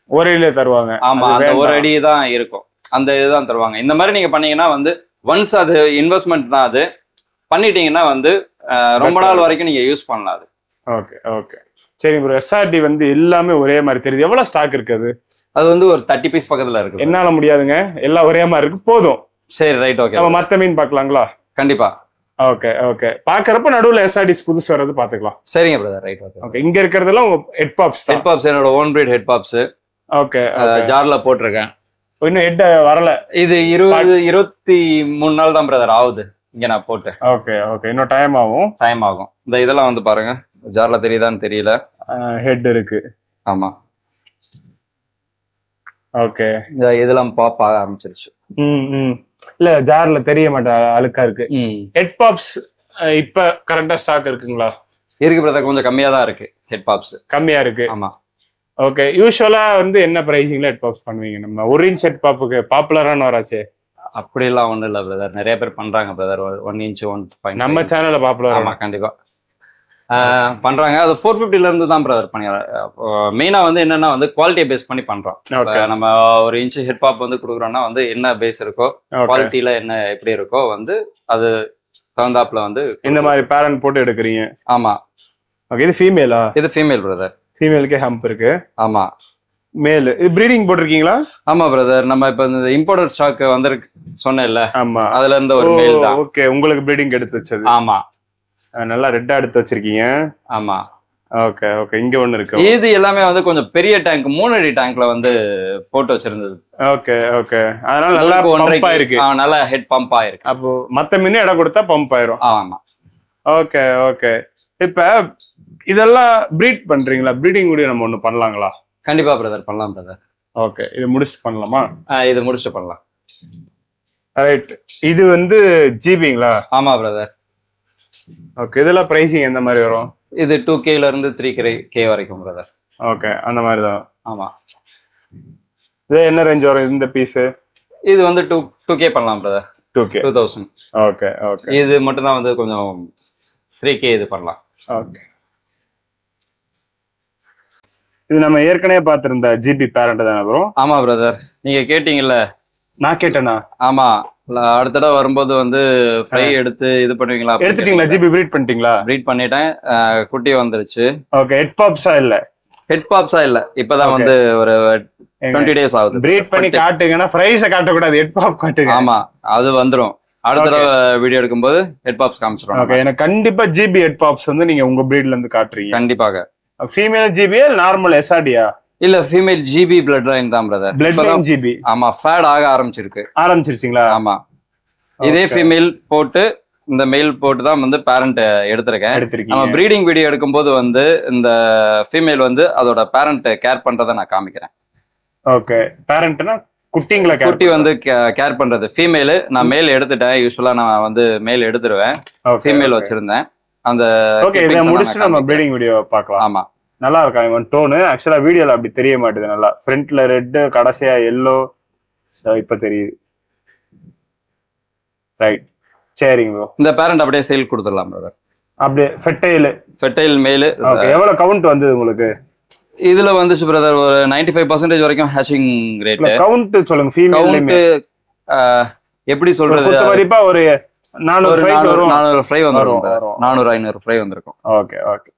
1 அடியில தருவாங்க. ஆமா, அந்த 1 அடி தான் இருக்கும், அந்த இதுதான் தருவாங்க. இந்த மாதிரி நீங்க பண்ணீங்கன்னா வந்து ஒன்ஸ் அது இன்வெஸ்ட்மெண்ட் தான், அது பண்ணிட்டீங்கன்னா வந்து ரொம்ப நாள் வரைக்கும் நீங்க யூஸ் பண்ணலாம் அது. ஓகே ஓகே சரி ப்ரோ. எஸ்ஆர்டி வந்து எல்லாமே ஒரே மாதிரி தெரியுது. எவ்வளவு ஸ்டாக் இருக்குது? அது வந்து ஒரு 30 பீஸ் பக்கத்துல இருக்கு. என்னால முடியாதுங்க, எல்லாம் ஒரே மாதிரி இருக்கு, போதும். சரி ரைட், ஓகே. நம்ம மத்த மீன் பாக்கலாங்களா? கண்டிப்பா. Okay okay. பாக்குறப்ப நடுவுல எஸ்ஆர்டிஸ் புதுசு வர்றது பாத்துக்கலாம். சரிங்க பிரதர், ரைட். ஓகே. இங்க இருக்கிறதெல்லாம் உங்க ஹெட் பாப்ஸ்? ஹெட் பாப்ஸ் என்னோட ஓன் பிரீட் ஹெட் பாப்ஸ். ஓகே. ஜார்ல போட்டிருக்கேன். இன்னும் ஹெட் வரல. இது 23 நாள் தான் பிரதர் ஆகுது இங்க நான் போட்டு. Okay okay. இன்னும் டைம் ஆகும். இந்த இதெல்லாம் வந்து பாருங்க, ஜார்ல தெரியுதான்னு தெரியல, ஹெட் இருக்கு. ஆமா. ஓகே. இதெல்லாம் பாப்ப ஆரம்பிச்சிருச்சு. இல்ல ஜார்ல தெரிய மாட்டேன், அழுக்கா இருக்கு. ஹெட் பாப்ஸ் இப்ப கரெக்டா ஸ்டாக் இருக்குங்களா? இருக்கு பிரதர், கொஞ்சம் கம்மியா தான் இருக்கு. ஹெட் பாப்ஸ் கம்மியா இருக்கு. ஆமா. ஓகே. யூஸ்வலா வந்து என்ன பிரைசிங்ல ஹெட் பாப்ஸ் பண்ணுவீங்க? நம்ம 1 இன்ச் ஹெட் பாப்புக்கு பாப்புலரான வராச்சே. அப்படி எல்லாம் ஒண்ணும் இல்ல பிரதர், நிறைய பேர் பண்றாங்க பிரதர். 1 இன்ச் 1.5 நம்ம சேனல்ல பாப்புலர். ஆமா கண்டிப்பா பண்றாங்க. அது 450ல இருந்து தான் பிரதர் பண்ணி. மெயினா வந்து என்னன்னா வந்து குவாலிட்டியை பேஸ் பண்ணி பண்றோம். நம்ம 1 இன்ச் ஹெட் பாப் வந்து கொடுக்குறோம்னா வந்து என்ன பேஸ் இருக்கோ, குவாலிட்டியில என்ன எப்படி இருக்கோ வந்து அது தகுந்தாப்புல வந்து இந்த மாதிரி பேரண்ட் போட்டு எடுக்கிறீங்க. ஆமா. ஓகே. இது ஃபீமேலா? இது ஃபீமேல் பிரதர். ஃபீமேலுக்கே ஹம்ப் இருக்கு. ஆமா. மேல் இது ப்ரீடிங் போட்டிருக்கீங்களா? ஆமா பிரதர், நம்ம இப்ப இந்த இம்போர்ட்டட் ஸ்டாக் வந்திருக்கு சொன்னேன்ல. ஆமா. அதுல இருந்து ஒரு மேல் தான். ஓகே. உங்களுக்கு ப்ரீடிங் எடுத்து வச்சது? ஆமா. நல்லா ரெட்டா எடுத்து வச்சிருக்கீங்க. ஆமா. Okay okay. இங்க ஒண்ணு இருக்கு. இது எல்லாமே வந்து கொஞ்சம் பெரிய டேங்க், 3 அடி டேங்க்ல வந்து போட்டு வச்சிருந்தது. Okay okay. அதனால நல்லா பம்ப் ஆயிருக்கு. நல்லா ஹெட் பம்ப் ஆயிருக்கு. அப்போ மத்த மீன் இடம் கொடுத்தா பம்ப் ஆயிரும். ஆமா. Okay okay. இப்ப இதெல்லாம் ப்ரீட் பண்றீங்களா? ப்ரீடிங் கூட நம்ம ஒண்ணு பண்ணலாங்களா? கண்டிப்பா பிரதர், பண்ணலாம் பிரதர். ஓகே. இது முடிச்சுட்டு பண்ணலாமா? இது முடிச்சுட்டு பண்ணலாம். ரைட். இது வந்து ஜிபிங்களா? ஆமா பிரதர். ஓகே. இதெல்லாம் பிரைசிங் எந்த மாதிரி வரும்? இது 2Kல இருந்து 3K வரைக்கும் பிரதர். ஓகே. அந்த மாதிரி தான். ஆமா. இது என்ன ரேஞ்ச் வரும் இந்த பீஸ்? இது வந்து 2K பண்ணலாம் பிரதர். 2K 2000. Okay okay. இது மட்டும் தான் வந்து கொஞ்சம் 3K இது பண்ணலாம். ஓகே. இது நம்ம ஏற்கனவே பார்த்திருந்த ஜிபி பேரண்ட் தானே ப்ரோ? ஆமா பிரதர், நீங்க கேட்டீங்கல்ல. நான் கேட்டேனா? ஆமா. அடுத்த தடவை வரும்போது வந்து ஃப்ரை எடுத்து இது பண்ணுவீங்களா? எடுத்துட்டீங்களா? ஜிபி ப்ரீட் பண்ணிட்டீங்களா? ப்ரீட் பண்ணிட்டேன், குட்டி வந்துருச்சு. ஓகே. ஹெட் பாப்ஸா இல்ல? ஹெட் பாப்ஸா இல்ல, இப்பதான் வந்து ஒரு 20 days ஆகுது. ப்ரீட் பண்ணி காட்டுங்கன்னா ஃப்ரைஸ காட்ட கூடாது, ஹெட் பாப் காட்டுங்க. ஆமா, அது வந்துரும். அடுத்த தடவை வீடியோ எடுக்கும்போது ஹெட் பாப்ஸ் காமிச்சிரும். ஓகே. எனக்கு கண்டிப்பா ஜிபி ஹெட் பாப்ஸ் வந்து நீங்க உங்க ப்ரீட்ல இருந்து காட்டுறீங்க. கண்டிப்பாக. ஃபீமேல் ஜிபியா நார்மல் எஸ்ஆர்டியா? இல்ல, ஃபீமேல் ஜிபி பிளட் லைன் தான் பிரதர். Blood line GB. ஆமா, ஃபேட் ஆக ஆரம்பிச்சிருச்சுங்களா? ஆமா. இதே ஃபீமேல் போட்டு இந்த மெயில் போட்டு தான் வந்து பேரண்ட் எடுத்திருக்கேன். நம்ம ப்ரீடிங் வீடியோ எடுக்கும்போது வந்து இந்த ஃபீமேல் வந்து அதோட பேரண்ட் கேர் பண்றதை நான் காமிக்கிறேன். ஓகே. பேரண்ட்னா குட்டிங்களா? குட்டி வந்து கேர் பண்றது. ஃபீமேல் நான் மேல் எடுத்துட்டேன். யூஸ்வலா நான் வந்து மேல் எடுத்துருவேன், ஃபீமேல் வச்சிருந்தேன். அந்த ஓகே. இத முடிச்சிட்டு நம்ம ப்ரீடிங் வீடியோ பார்க்கலாம். ஆமா. நல்லா இருக்கா இவன் டோன்? ஆக்சுவலா வீடியோல அப்படி தெரிய மாட்டேது. நல்லா ஃப்ரண்ட்ல ரெட், கடைசியா எல்லோ, இப்ப தெரியுது. ரைட். சரிங்க ப்ரோ. இந்த பேரண்ட் அப்படியே சேல் கொடுத்துடலாம் பிரதர். அப்படியே ஃபெர்டைல் மேல். ஓகே. எவ்வளவு கவுண்ட் வந்தது உங்களுக்கு? இதுல வந்துச்சு பிரதர் ஒரு 95% வரைக்கும் ஹேஷிங் ரேட். கவுண்ட் சொல்லுங்க. ஃபீமேல் கவுண்ட் எப்படி சொல்றது? மதிப்பா ஒரு 400 ஃப்ரை வரும். 400 ஃப்ரை வந்துரும். 400 500 ஃப்ரை வந்திருக்கும். Okay okay.